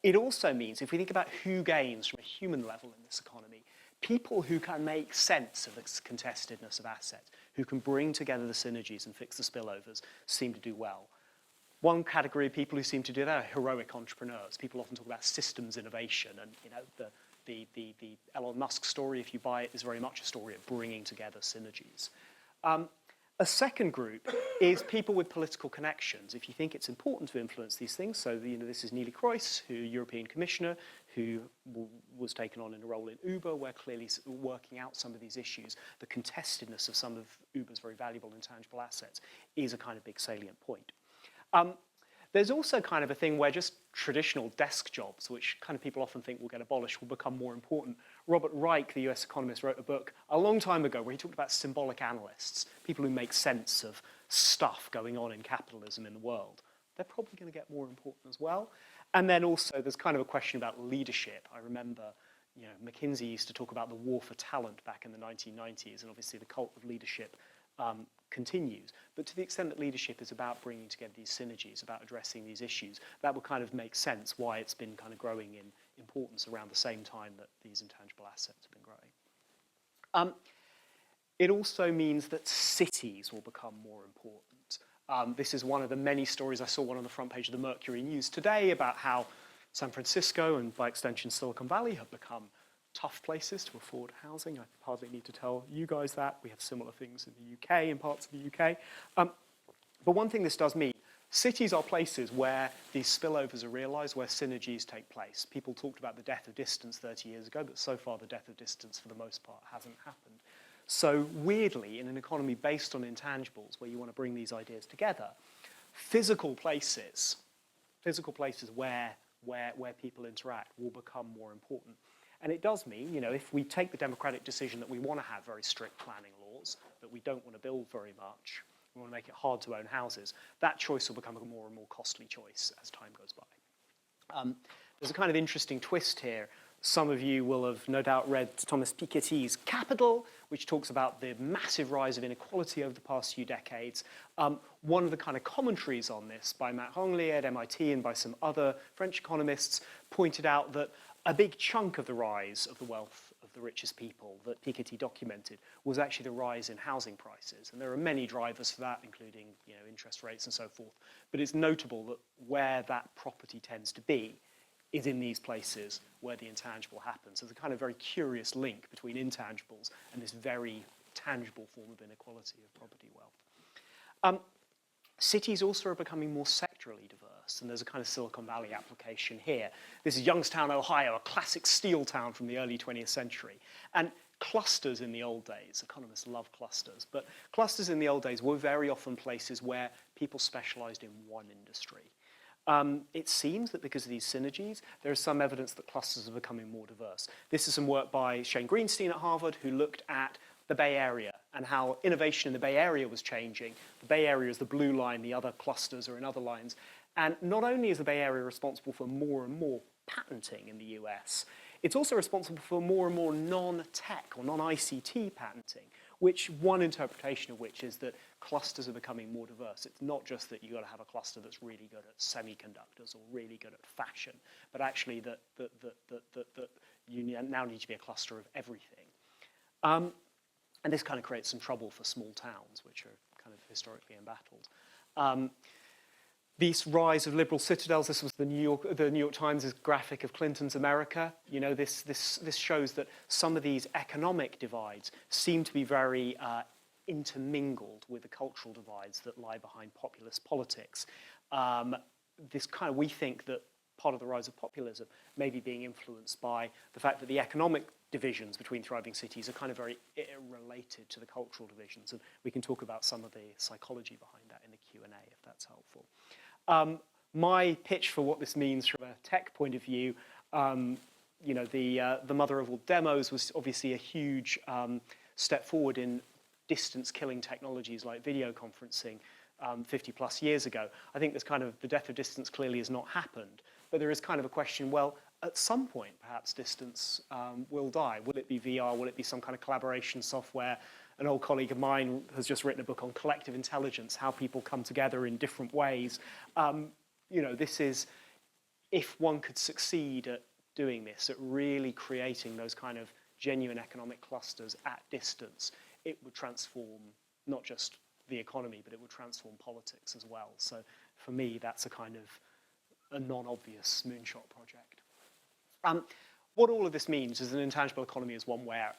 It also means, if we think about who gains from a human level in this economy, people who can make sense of the contestedness of assets, who can bring together the synergies and fix the spillovers, seem to do well. One category of people who seem to do that are heroic entrepreneurs. People often talk about systems innovation, and the Elon Musk story, if you buy it, is very much a story of bringing together synergies. A second group is people with political connections. If you think it's important to influence these things, so this is Neelie Kroes, who European Commissioner, who was taken on in a role in Uber, where clearly working out some of these issues, the contestedness of some of Uber's very valuable intangible assets is a kind of big salient point. There's also kind of a thing where just traditional desk jobs, which kind of people often think will get abolished, will become more important. Robert Reich, the US economist, wrote a book a long time ago where he talked about symbolic analysts, people who make sense of stuff going on in capitalism in the world. They're probably going to get more important as well. And then also there's kind of a question about leadership. I remember McKinsey used to talk about the war for talent back in the 1990s, and obviously the cult of leadership continues. But to the extent that leadership is about bringing together these synergies, about addressing these issues, that will kind of make sense why it's been kind of growing importance around the same time that these intangible assets have been growing. It also means that cities will become more important. This is one of the many stories. I saw one on the front page of the Mercury News today about how San Francisco and by extension Silicon Valley have become tough places to afford housing. I hardly need to tell you guys that. We have similar things in the UK, in parts of the UK. But one thing this does mean, cities are places where these spillovers are realized, where synergies take place. People talked about the death of distance 30 years ago, but so far the death of distance for the most part hasn't happened. So weirdly, in an economy based on intangibles, where you want to bring these ideas together, physical places where people interact will become more important. And it does mean, if we take the democratic decision that we want to have very strict planning laws, that we don't want to build very much, we want to make it hard to own houses, that choice will become a more and more costly choice as time goes by. There's a kind of interesting twist here. Some of you will have no doubt read Thomas Piketty's Capital, which talks about the massive rise of inequality over the past few decades. One of the kind of commentaries on this by Matt Hongley at MIT and by some other French economists pointed out that a big chunk of the rise of the wealth of the richest people that Piketty documented was actually the rise in housing prices. And there are many drivers for that, including interest rates and so forth. But it's notable that where that property tends to be is in these places where the intangible happens. So there's a kind of very curious link between intangibles and this very tangible form of inequality of property wealth. Cities also are becoming more sectorally diverse, and there's a kind of Silicon Valley application here. This is Youngstown, Ohio, a classic steel town from the early 20th century. And clusters in the old days, economists love clusters, but clusters in the old days were very often places where people specialized in one industry. It seems that because of these synergies, there is some evidence that clusters are becoming more diverse. This is some work by Shane Greenstein at Harvard, who looked at the Bay Area and how innovation in the Bay Area was changing. The Bay Area is the blue line, the other clusters are in other lines. And not only is the Bay Area responsible for more and more patenting in the US, it's also responsible for more and more non-tech or non-ICT patenting, which one interpretation of which is that clusters are becoming more diverse. It's not just that you've got to have a cluster that's really good at semiconductors or really good at fashion, but actually that you now need to be a cluster of everything. And this kind of creates some trouble for small towns, which are kind of historically embattled. This rise of liberal citadels, this was the New York Times' graphic of Clinton's America. This shows that some of these economic divides seem to be very intermingled with the cultural divides that lie behind populist politics. We think that part of the rise of populism may be being influenced by the fact that the economic divisions between thriving cities are kind of very related to the cultural divisions, and we can talk about some of the psychology behind that in the Q&A if that's helpful. My pitch for what this means from a tech point of view, the mother of all demos was obviously a huge step forward in distance-killing technologies like video conferencing 50 plus years ago. I think this kind of, the death of distance clearly has not happened, but there is kind of a question, well, at some point, perhaps distance will die. Will it be VR? Will it be some kind of collaboration software? An old colleague of mine has just written a book on collective intelligence, how people come together in different ways. This is, if one could succeed at doing this, at really creating those kind of genuine economic clusters at distance, it would transform not just the economy, but it would transform politics as well. So for me, that's a kind of a non-obvious moonshot project. What all of this means is an intangible economy is one where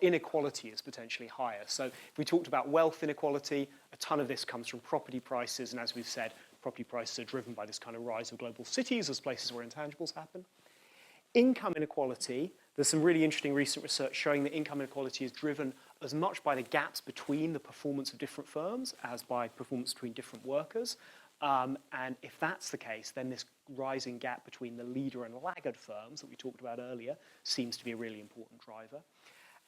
inequality is potentially higher. So if we talked about wealth inequality, a ton of this comes from property prices, and as we've said, property prices are driven by this kind of rise of global cities as places where intangibles happen. Income inequality, there's some really interesting recent research showing that income inequality is driven as much by the gaps between the performance of different firms as by performance between different workers. And if that's the case, then this rising gap between the leader and laggard firms that we talked about earlier seems to be a really important driver.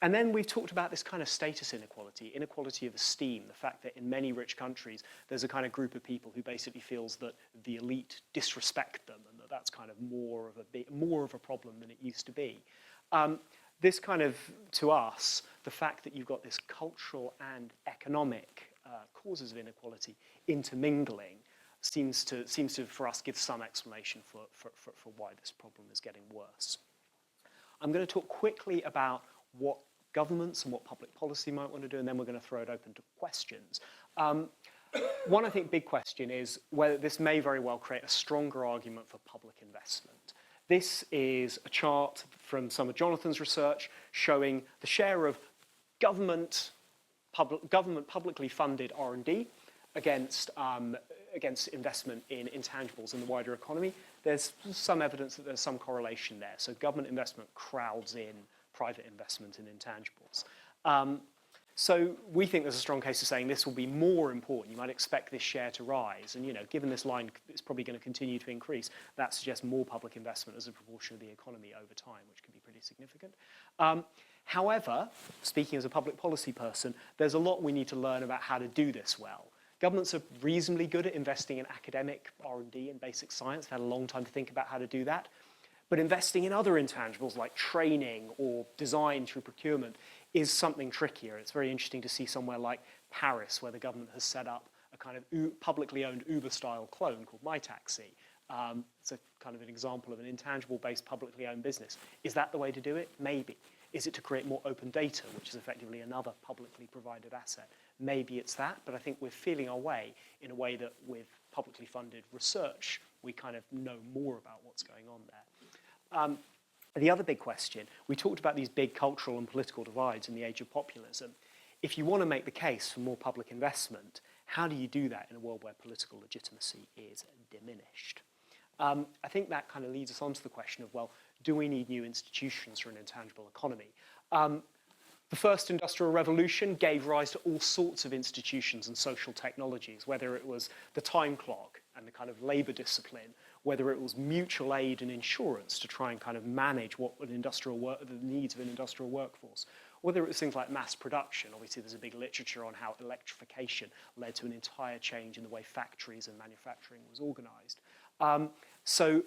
And then we've talked about this kind of status inequality, inequality of esteem, the fact that in many rich countries, there's a kind of group of people who basically feels that the elite disrespect them and that that's kind of more of a problem than it used to be. This kind of, to us, the fact that you've got this cultural and economic causes of inequality intermingling seems to, for us, give some explanation for why this problem is getting worse. I'm going to talk quickly about what governments and what public policy might want to do, and then we're going to throw it open to questions. One, I think, big question is whether this may very well create a stronger argument for public investment. This is a chart from some of Jonathan's research showing the share of government publicly funded R&D against investment in intangibles in the wider economy. There's some evidence that there's some correlation there. So government investment crowds in private investment in intangibles. So we think there's a strong case of saying this will be more important. You might expect this share to rise. And, given this line is probably going to continue to increase, that suggests more public investment as a proportion of the economy over time, which can be pretty significant. However, speaking as a public policy person, there's a lot we need to learn about how to do this well. Governments are reasonably good at investing in academic R&D and basic science. They've had a long time to think about how to do that. But investing in other intangibles like training or design through procurement is something trickier. It's very interesting to see somewhere like Paris, where the government has set up a kind of publicly owned Uber-style clone called MyTaxi. It's a kind of an example of an intangible-based publicly owned business. Is that the way to do it? Maybe. Is it to create more open data, which is effectively another publicly provided asset? Maybe it's that, but I think we're feeling our way in a way that with publicly funded research, we kind of know more about what's going on there. The other big question, we talked about these big cultural and political divides in the age of populism. If you want to make the case for more public investment, how do you do that in a world where political legitimacy is diminished? I think that kind of leads us on to the question of, well, do we need new institutions for an intangible economy? The first industrial revolution gave rise to all sorts of institutions and social technologies, whether it was the time clock and the kind of labor discipline, whether it was mutual aid and insurance to try and kind of manage what the needs of an industrial workforce, whether it was things like mass production. Obviously, there's a big literature on how electrification led to an entire change in the way factories and manufacturing was organized. So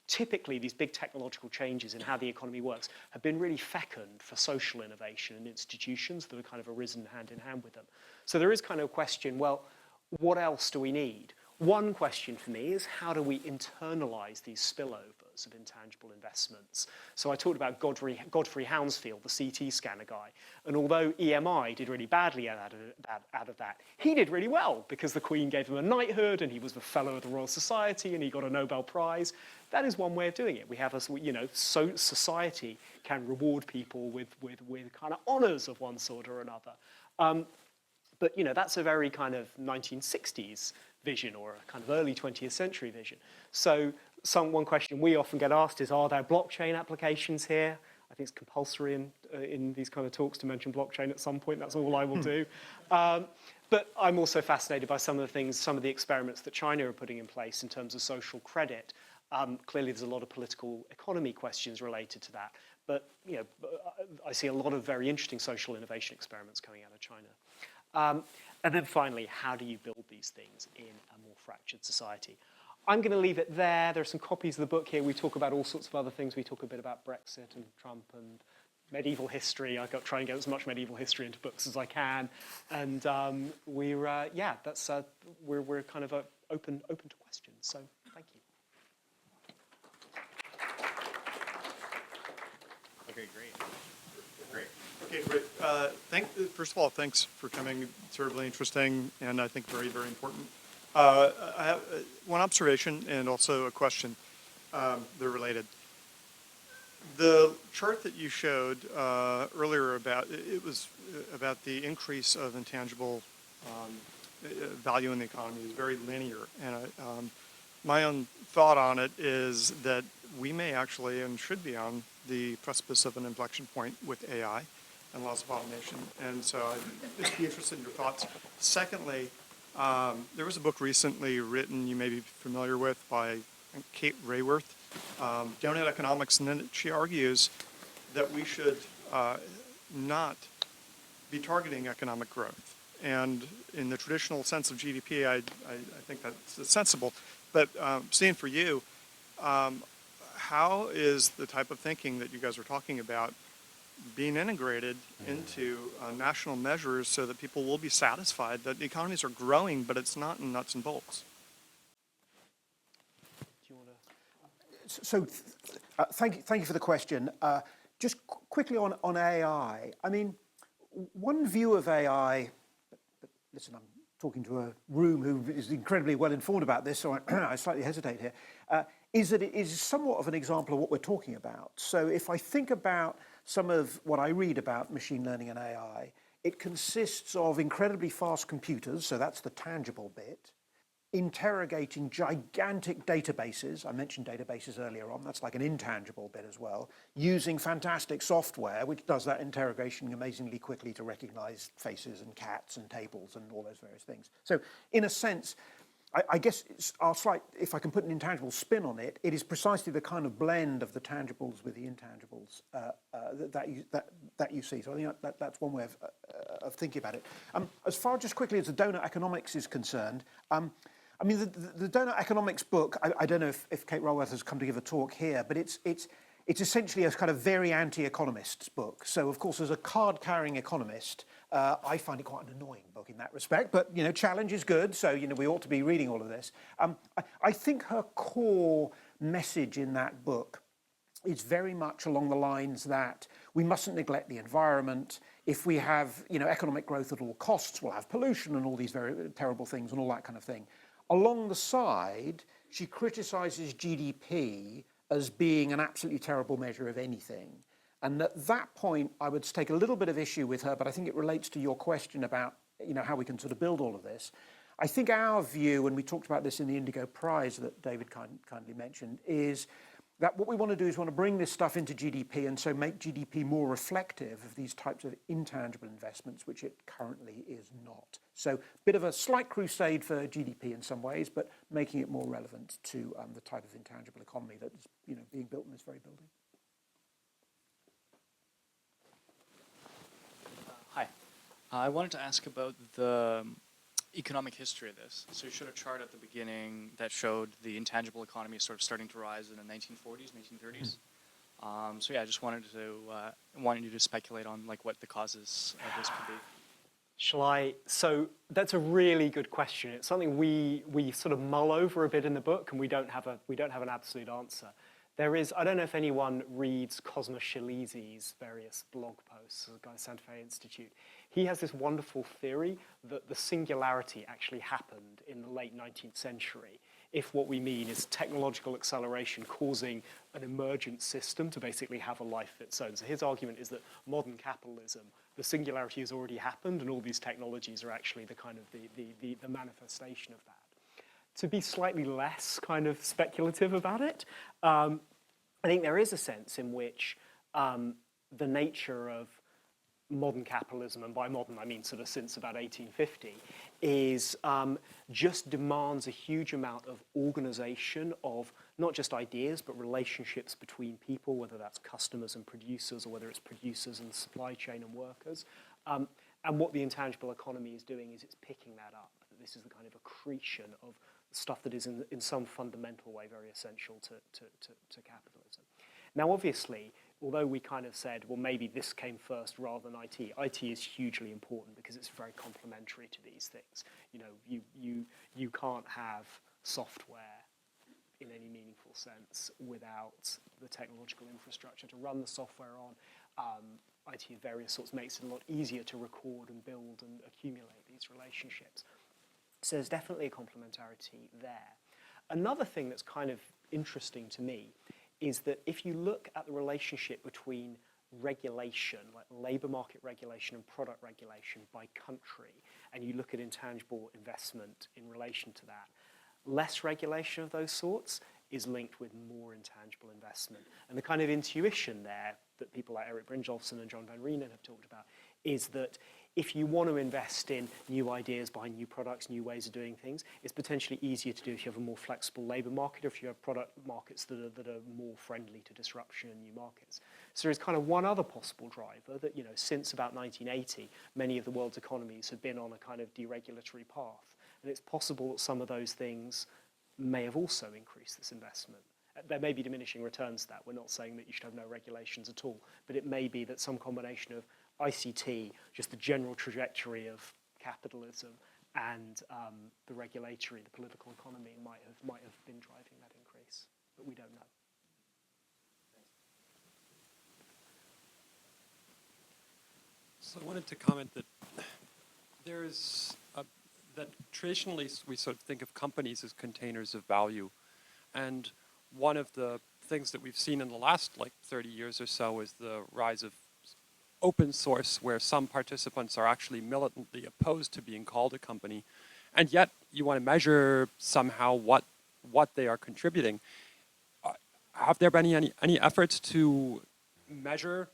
typically, these big technological changes in how the economy works have been really fecund for social innovation and institutions that have kind of arisen hand in hand with them. So there is kind of a question, well, what else do we need? One question for me is, how do we internalize these spillovers of intangible investments? So I talked about Godfrey Hounsfield, the CT scanner guy. And although EMI did really badly out of that, he did really well because the Queen gave him a knighthood and he was the Fellow of the Royal Society and he got a Nobel Prize. That is one way of doing it. We have so society can reward people with kind of honors of one sort or another. But that's a very kind of 1960s vision or a kind of early 20th century vision. So one question we often get asked is, are there blockchain applications here? I think it's compulsory in these kind of talks to mention blockchain at some point. That's all I will do. But I'm also fascinated by some of the experiments that China are putting in place in terms of social credit. Clearly, there's a lot of political economy questions related to that. But I see a lot of very interesting social innovation experiments coming out of China. And then finally, how do you build these things in a more fractured society? I'm going to leave it there. There are some copies of the book here. We talk about all sorts of other things. We talk a bit about Brexit and Trump and medieval history. I try and get as much medieval history into books as I can. And we're kind of open to questions. So thank you. Okay, great. Okay, great. First of all, thanks for coming. It's terribly interesting and I think very, very important. I have one observation and also a question. They're related. The chart that you showed earlier it was about the increase of intangible value in the economy is very linear. And my own thought on it is that we may actually and should be on the precipice of an inflection point with AI and laws of automation. And so I'd just be interested in your thoughts. Secondly, there was a book recently written, you may be familiar with, by Kate Raworth, Donut Economics, and then she argues that we should not be targeting economic growth. And in the traditional sense of GDP, I think that's sensible. But Stian, for you, how is the type of thinking that you guys are talking about being integrated into national measures so that people will be satisfied that the economies are growing, but it's not in nuts and bolts? Thank you for the question. Just quickly on AI. I mean, one view of AI. Listen, I'm talking to a room who is incredibly well informed about this, so I slightly hesitate here. Is that it is somewhat of an example of what we're talking about. So if I think about some of what I read about machine learning and AI, it consists of incredibly fast computers, so that's the tangible bit, interrogating gigantic databases. I mentioned databases earlier on. That's like an intangible bit as well, using fantastic software, which does that interrogation amazingly quickly to recognize faces and cats and tables and all those various things. So in a sense, I guess if I can put an intangible spin on it, it is precisely the kind of blend of the tangibles with the intangibles that you see. So I think that's one way of thinking about it. As far just quickly as the donut economics is concerned, I mean, the donut economics book, I don't know if Kate Raworth has come to give a talk here, but it's essentially a kind of very anti-economist's book. So, of course, as a card-carrying economist, I find it quite an annoying book in that respect. But, you know, challenge is good, so, you know, we ought to be reading all of this. I think her core message in that book is very much along the lines that we mustn't neglect the environment. If we have, you know, economic growth at all costs, we'll have pollution and all these very terrible things and all that kind of thing. Along the side, she criticizes GDP as being an absolutely terrible measure of anything. And at that point, I would take a little bit of issue with her, but I think it relates to your question about, you know, how we can sort of build all of this. I think our view, and we talked about this in the Indigo Prize that David kindly mentioned, is that what we want to do is we want to bring this stuff into GDP and so make GDP more reflective of these types of intangible investments, which it currently is not. So bit of a slight crusade for GDP in some ways, but making it more relevant to the type of intangible economy that is, you know, being built in this very building. Hi. I wanted to ask about the economic history of this. So you showed a chart at the beginning that showed the intangible economy sort of starting to rise in the 1940s, 1930s. So yeah, I just wanted you to speculate on like what the causes of this could be. Shall I? So that's a really good question. It's something we sort of mull over a bit in the book, and we don't have an absolute answer. There is, I don't know if anyone reads Cosmo Shilizi's various blog posts, the guy at Santa Fe Institute. He has this wonderful theory that the singularity actually happened in the late 19th century, if what we mean is technological acceleration causing an emergent system to basically have a life of its own. So his argument is that modern capitalism, the singularity has already happened, and all these technologies are actually the kind of the manifestation of that. To be slightly less kind of speculative about it, I think there is a sense in which the nature of modern capitalism, and by modern I mean sort of since about 1850, is just demands a huge amount of organization of not just ideas, but relationships between people, whether that's customers and producers, or whether it's producers and supply chain and workers. And what the intangible economy is doing is it's picking that up. This is the kind of accretion of stuff that is in some fundamental way very essential to capitalism. Now, obviously, although we kind of said, well, maybe this came first rather than IT, IT is hugely important because it's very complementary to these things. You know, you can't have software in any meaningful sense without the technological infrastructure to run the software on. IT of various sorts makes it a lot easier to record and build and accumulate these relationships. So there's definitely a complementarity there. Another thing that's kind of interesting to me is that if you look at the relationship between regulation, like labor market regulation and product regulation by country, and you look at intangible investment in relation to that, less regulation of those sorts is linked with more intangible investment. And the kind of intuition there that people like Eric Brynjolfsson and John Van Reenen have talked about is that if you want to invest in new ideas behind new products, new ways of doing things, it's potentially easier to do if you have a more flexible labor market, or if you have product markets that are more friendly to disruption in new markets. So there's kind of one other possible driver that, you know, since about 1980, many of the world's economies have been on a kind of deregulatory path. And it's possible that some of those things may have also increased this investment. There may be diminishing returns to that. We're not saying that you should have no regulations at all, but it may be that some combination of ICT, just the general trajectory of capitalism, and the regulatory, the political economy might have been driving that increase, but we don't know. So I wanted to comment that that traditionally we sort of think of companies as containers of value, and one of the things that we've seen in the last 30 years or so is the rise of open source, where some participants are actually militantly opposed to being called a company, and yet you want to measure somehow what they are contributing. Have there been any efforts to measure,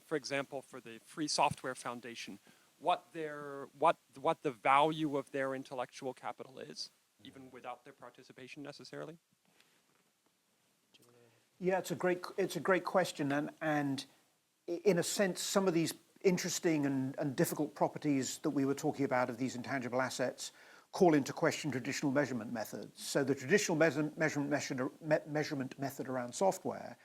for example, for the Free Software Foundation, what the value of their intellectual capital is, even without their participation necessarily? Yeah, it's a great question, and in a sense, some of these interesting and difficult properties that we were talking about of these intangible assets call into question traditional measurement methods. So the traditional measurement method around software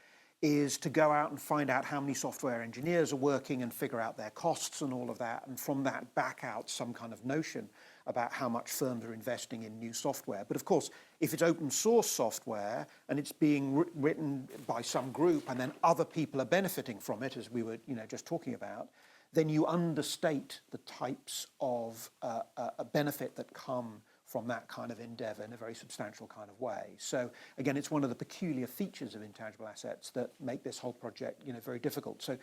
is to go out and find out how many software engineers are working and figure out their costs and all of that, and from that back out some kind of notion about how much firms are investing in new software. But of course, if it's open source software and it's being written by some group and then other people are benefiting from it, as we were just talking about, then you understate the types of benefit that come from that kind of endeavor in a very substantial kind of way. So again, it's one of the peculiar features of intangible assets that make this whole project very difficult. So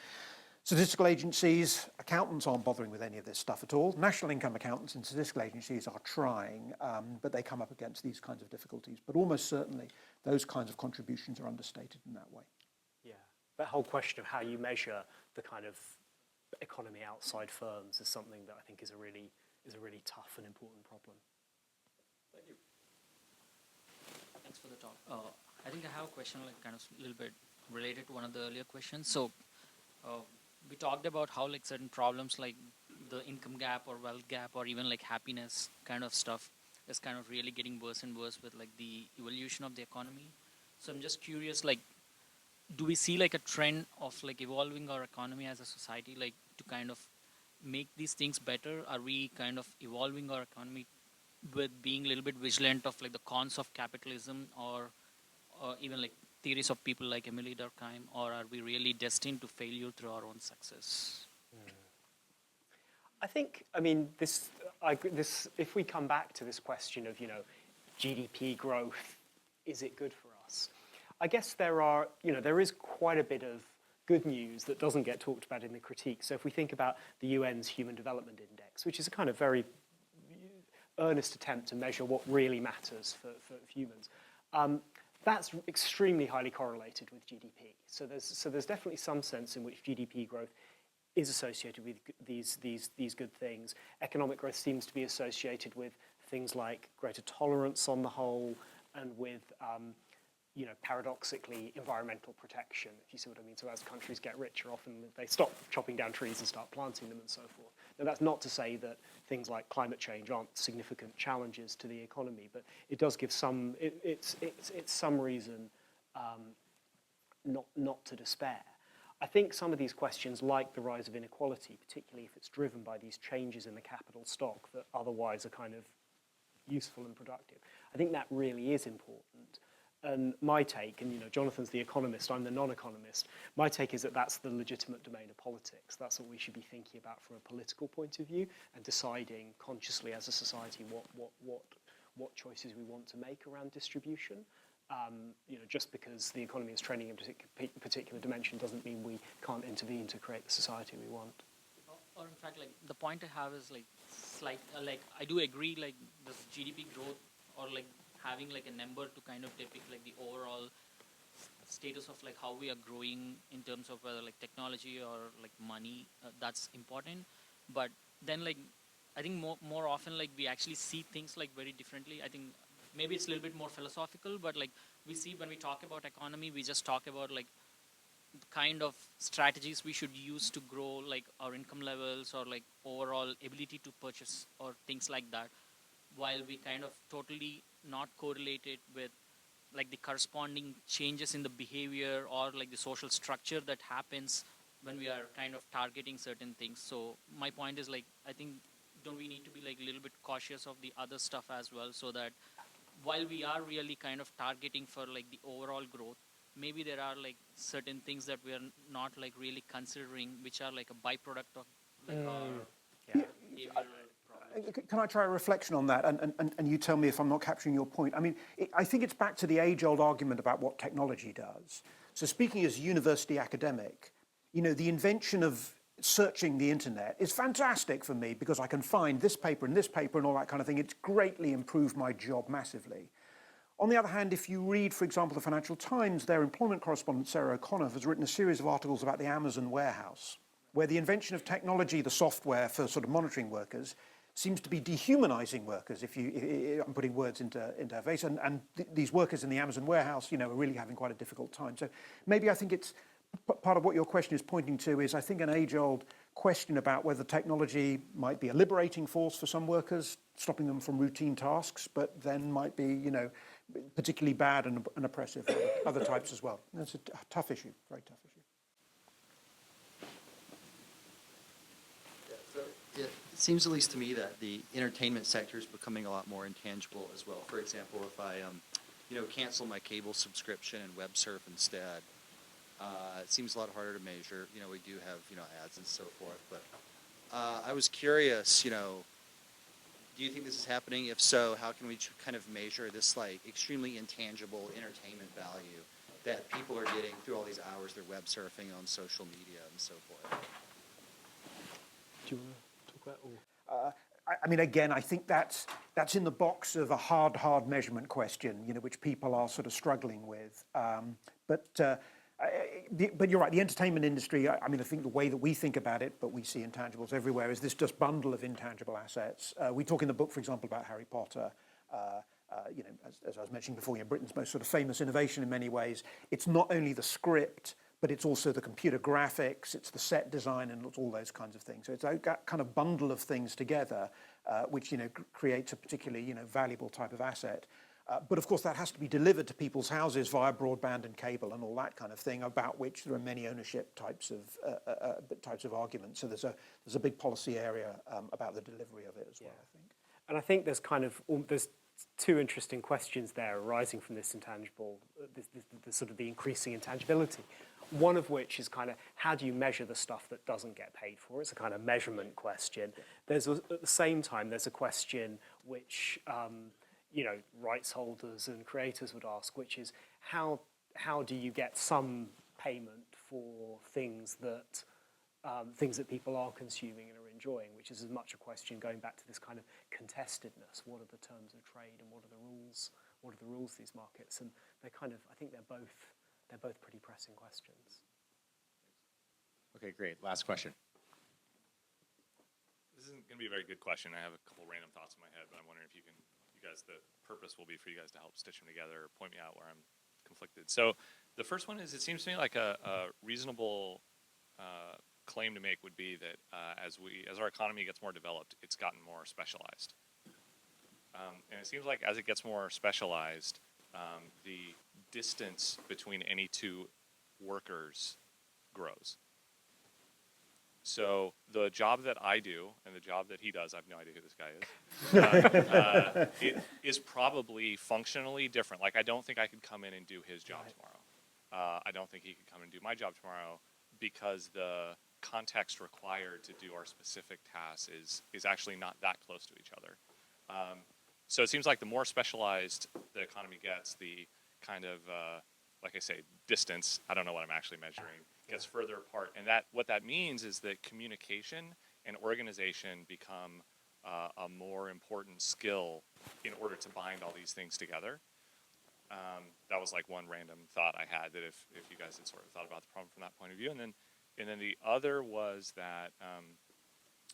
statistical agencies, accountants aren't bothering with any of this stuff at all. National income accountants and statistical agencies are trying, but they come up against these kinds of difficulties. But almost certainly, those kinds of contributions are understated in that way. Yeah, that whole question of how you measure the kind of economy outside firms is something that I think is a really tough and important problem. Thank you. Thanks for the talk. I think I have a question, kind of a little bit related to one of the earlier questions. So we talked about how certain problems like the income gap or wealth gap or even happiness kind of stuff is kind of really getting worse and worse with the evolution of the economy. So I'm just curious, do we see a trend of evolving our economy as a society, to kind of make these things better? Are we kind of evolving our economy with being a little bit vigilant of the cons of capitalism, or even theories of people like Emily Durkheim, or are we really destined to failure through our own success? I think, if we come back to this question of, GDP growth, is it good for us? I guess there is quite a bit of good news that doesn't get talked about in the critique. So if we think about the UN's Human Development Index, which is a kind of very earnest attempt to measure what really matters for humans, that's extremely highly correlated with GDP. So there's definitely some sense in which GDP growth is associated with these good things. Economic growth seems to be associated with things like greater tolerance on the whole, and with paradoxically, environmental protection, if you see what I mean. So as countries get richer, often they stop chopping down trees and start planting them and so forth. Now, that's not to say that things like climate change aren't significant challenges to the economy, but it does give it's some reason not to despair. I think some of these questions, like the rise of inequality, particularly if it's driven by these changes in the capital stock that otherwise are kind of useful and productive, I think that really is important. And my take, and Jonathan's the economist, I'm the non-economist, my take is that that's the legitimate domain of politics. That's what we should be thinking about from a political point of view, and deciding consciously as a society what choices we want to make around distribution. Just because the economy is trending in a particular dimension doesn't mean we can't intervene to create the society we want. Or in fact, the point I have is I do agree this GDP growth or having a number to kind of depict the overall status of how we are growing in terms of whether technology or money, that's important. But then I think more often we actually see things very differently. I think maybe it's a little bit more philosophical, but we see when we talk about economy, we just talk about the kind of strategies we should use to grow our income levels or overall ability to purchase or things like that, while we kind of totally not correlated with the corresponding changes in the behavior or the social structure that happens when we are kind of targeting certain things. So my point is I think don't we need to be a little bit cautious of the other stuff as well, so that while we are really kind of targeting for the overall growth, maybe there are certain things that we are not really considering, which are a byproduct of like our Yeah. behavioral problems? Can I try a reflection on that? And you tell me if I'm not capturing your point. I mean, I think it's back to the age-old argument about what technology does. So speaking as a university academic, you know, the invention of searching the internet is fantastic for me because I can find this paper and all that kind of thing. It's greatly improved my job massively. On the other hand, if you read, for example, the Financial Times, their employment correspondent, Sarah O'Connor, has written a series of articles about the Amazon warehouse, where the invention of technology, the software for sort of monitoring workers, seems to be dehumanizing workers, I'm putting words into her face, and these workers in the Amazon warehouse, you know, are really having quite a difficult time. So maybe I think it's part of what your question is pointing to is, I think, an age-old question about whether technology might be a liberating force for some workers, stopping them from routine tasks, but then might be, you know, particularly bad and oppressive for other types as well. That's a tough issue, very tough issue. It seems, at least to me, that the entertainment sector is becoming a lot more intangible as well. For example, if I, cancel my cable subscription and web surf instead, it seems a lot harder to measure. You know, we do have, ads and so forth. But I was curious, do you think this is happening? If so, how can we kind of measure this, like, extremely intangible entertainment value that people are getting through all these hours they're web surfing on social media and so forth? Do you want to talk about? I mean, again, I think that's in the box of a hard measurement question, you know, which people are sort of struggling with. But you're right, the entertainment industry, I mean, I think the way that we think about it, but we see intangibles everywhere, is this just bundle of intangible assets. We talk in the book, for example, about Harry Potter. As I was mentioning before, Britain's most sort of famous innovation in many ways. It's not only the script, but it's also the computer graphics, it's the set design, and it's all those kinds of things. So it's a kind of bundle of things together, which creates a particularly valuable type of asset. But of course, that has to be delivered to people's houses via broadband and cable and all that kind of thing, about which there are many ownership types of arguments. So there's a big policy area about the delivery of it as well, I think. And I think there's two interesting questions there arising from this intangible, the sort of the increasing intangibility. One of which is kind of, how do you measure the stuff that doesn't get paid for? It's a kind of measurement question. At the same time, there's a question which rights holders and creators would ask, which is how do you get some payment for things that people are consuming and are enjoying, which is as much a question going back to this kind of contestedness. What are the terms of trade and what are the rules? What are the rules of these markets? And I think they're both pretty pressing questions. Okay, great. Last question. This isn't going to be a very good question. I have a couple random thoughts in my head, but I'm wondering if you guys, the purpose will be for you guys to help stitch them together or point me out where I'm conflicted. So the first one is, it seems to me like a reasonable claim to make would be that as our economy gets more developed, it's gotten more specialized. And it seems like as it gets more specialized, the distance between any two workers grows. So the job that I do and the job that he does, I have no idea who this guy is, it is probably functionally different. Like, I don't think I could come in and do his job tomorrow. I don't think he could come and do my job tomorrow, because the context required to do our specific tasks is actually not that close to each other. So it seems like the more specialized the economy gets, the kind of, like I say, distance, I don't know what I'm actually measuring, gets further apart. And what that means is that communication and organization become a more important skill in order to bind all these things together. That was like one random thought I had, that if you guys had sort of thought about the problem from that point of view. And then the other was that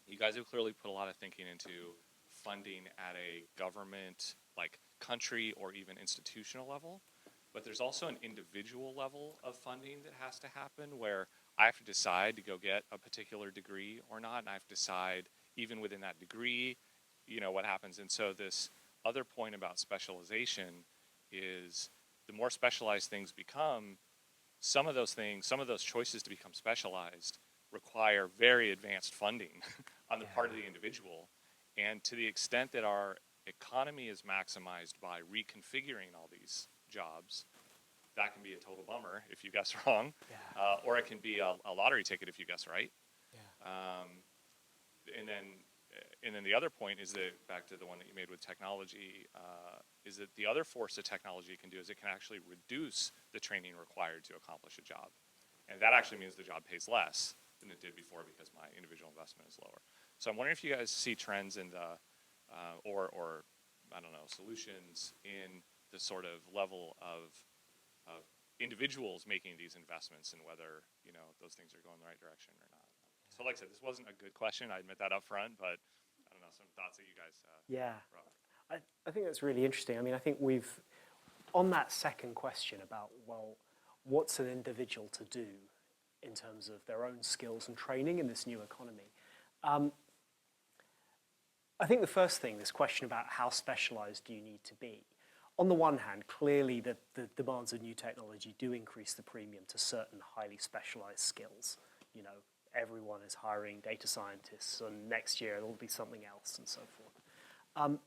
you guys have clearly put a lot of thinking into funding at a government, like country or even institutional level. But there's also an individual level of funding that has to happen, where I have to decide to go get a particular degree or not, and I have to decide, even within that degree, what happens. And so this other point about specialization is, the more specialized things become, some of those choices to become specialized require very advanced funding on the part of the individual. And to the extent that our economy is maximized by reconfiguring all these jobs, that can be a total bummer if you guess wrong, or it can be a lottery ticket if you guess right. and then the other point is that, back to the one that you made with technology, is that the other force that technology can do is it can actually reduce the training required to accomplish a job. And that actually means the job pays less than it did before because my individual investment is lower. So I'm wondering if you guys see trends in the, or I don't know, solutions in the sort of level of individuals making these investments and whether, you know, those things are going the right direction or not. So like I said, this wasn't a good question. I admit that up front, but I don't know, some thoughts that you guys brought up. I think that's really interesting. I mean, I think we've, on that second question about, well, what's an individual to do in terms of their own skills and training in this new economy? I think the first thing, this question about how specialized do you need to be. On the one hand, clearly the demands of new technology do increase the premium to certain highly specialized skills. You know, everyone is hiring data scientists, and next year it'll be something else, and so forth.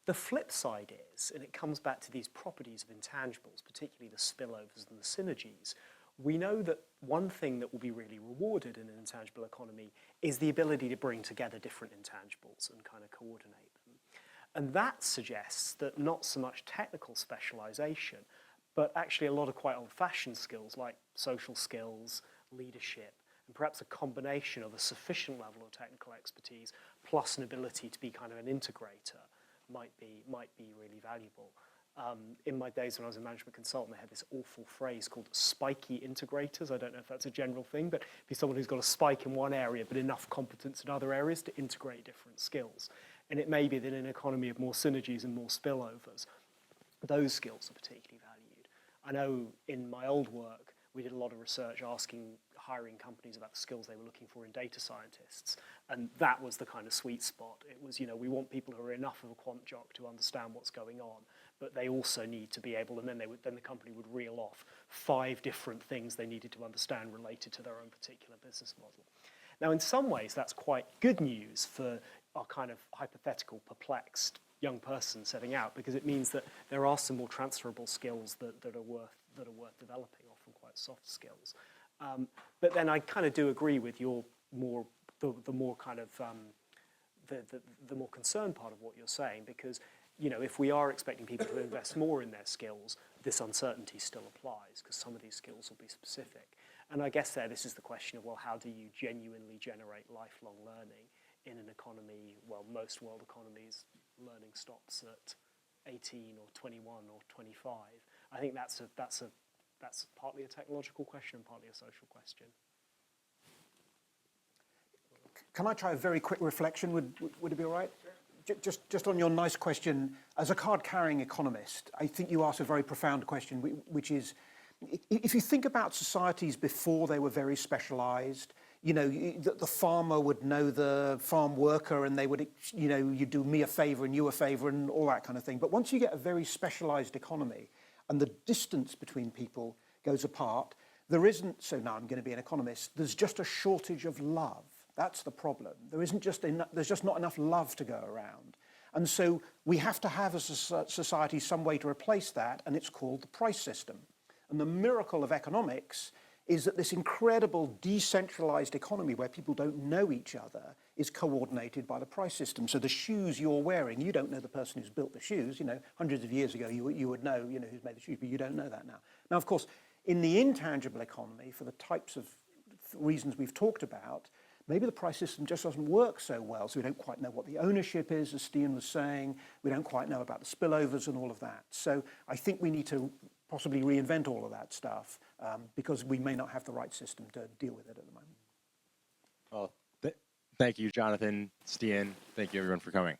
The flip side is, and it comes back to these properties of intangibles, particularly the spillovers and the synergies, we know that one thing that will be really rewarded in an intangible economy is the ability to bring together different intangibles and kind of coordinate them. And that suggests that not so much technical specialization, but actually a lot of quite old-fashioned skills like social skills, leadership, and perhaps a combination of a sufficient level of technical expertise plus an ability to be kind of an integrator might be really valuable. In my days when I was a management consultant, they had this awful phrase called spiky integrators. I don't know if that's a general thing, but be someone who's got a spike in one area but enough competence in other areas to integrate different skills. And it may be that in an economy of more synergies and more spillovers, those skills are particularly valued. I know in my old work, we did a lot of research hiring companies about the skills they were looking for in data scientists. And that was the kind of sweet spot. It was, you know, we want people who are enough of a quant jock to understand what's going on, but they also need to be able, and then the company would reel off 5 different things they needed to understand related to their own particular business model. Now, in some ways, that's quite good news for our kind of hypothetical, perplexed young person setting out, because it means that there are some more transferable skills that are worth developing, often quite soft skills. But then I kind of do agree with your the more kind of the more concerned part of what you're saying, because, you know, if we are expecting people to invest more in their skills, this uncertainty still applies because some of these skills will be specific. And I guess this is the question of, well, how do you genuinely generate lifelong learning in an economy? Well, most world economies, learning stops at 18 or 21 or 25. I think that's partly a technological question and partly a social question. Can I try a very quick reflection? Would it be all right? Sure. Just on your nice question, as a card-carrying economist, I think you asked a very profound question, which is, if you think about societies before they were very specialized, you know, the farmer would know the farm worker and they would, you know, you do me a favor and you a favor and all that kind of thing. But once you get a very specialized economy and the distance between people goes apart, there isn't, so now I'm going to be an economist, there's just a shortage of love. That's the problem. There's just not enough love to go around. And so we have to have as a society some way to replace that, and it's called the price system. And the miracle of economics is that this incredible decentralized economy where people don't know each other is coordinated by the price system. So the shoes you're wearing, you don't know the person who's built the shoes. You know, hundreds of years ago you would know, you know, who's made the shoes, but you don't know that now. Now, of course, in the intangible economy, for the types of reasons we've talked about, maybe the price system just doesn't work so well, so we don't quite know what the ownership is, as Stian was saying. We don't quite know about the spillovers and all of that. So I think we need to possibly reinvent all of that stuff because we may not have the right system to deal with it at the moment. Well, thank you, Jonathan, Stian. Thank you, everyone, for coming.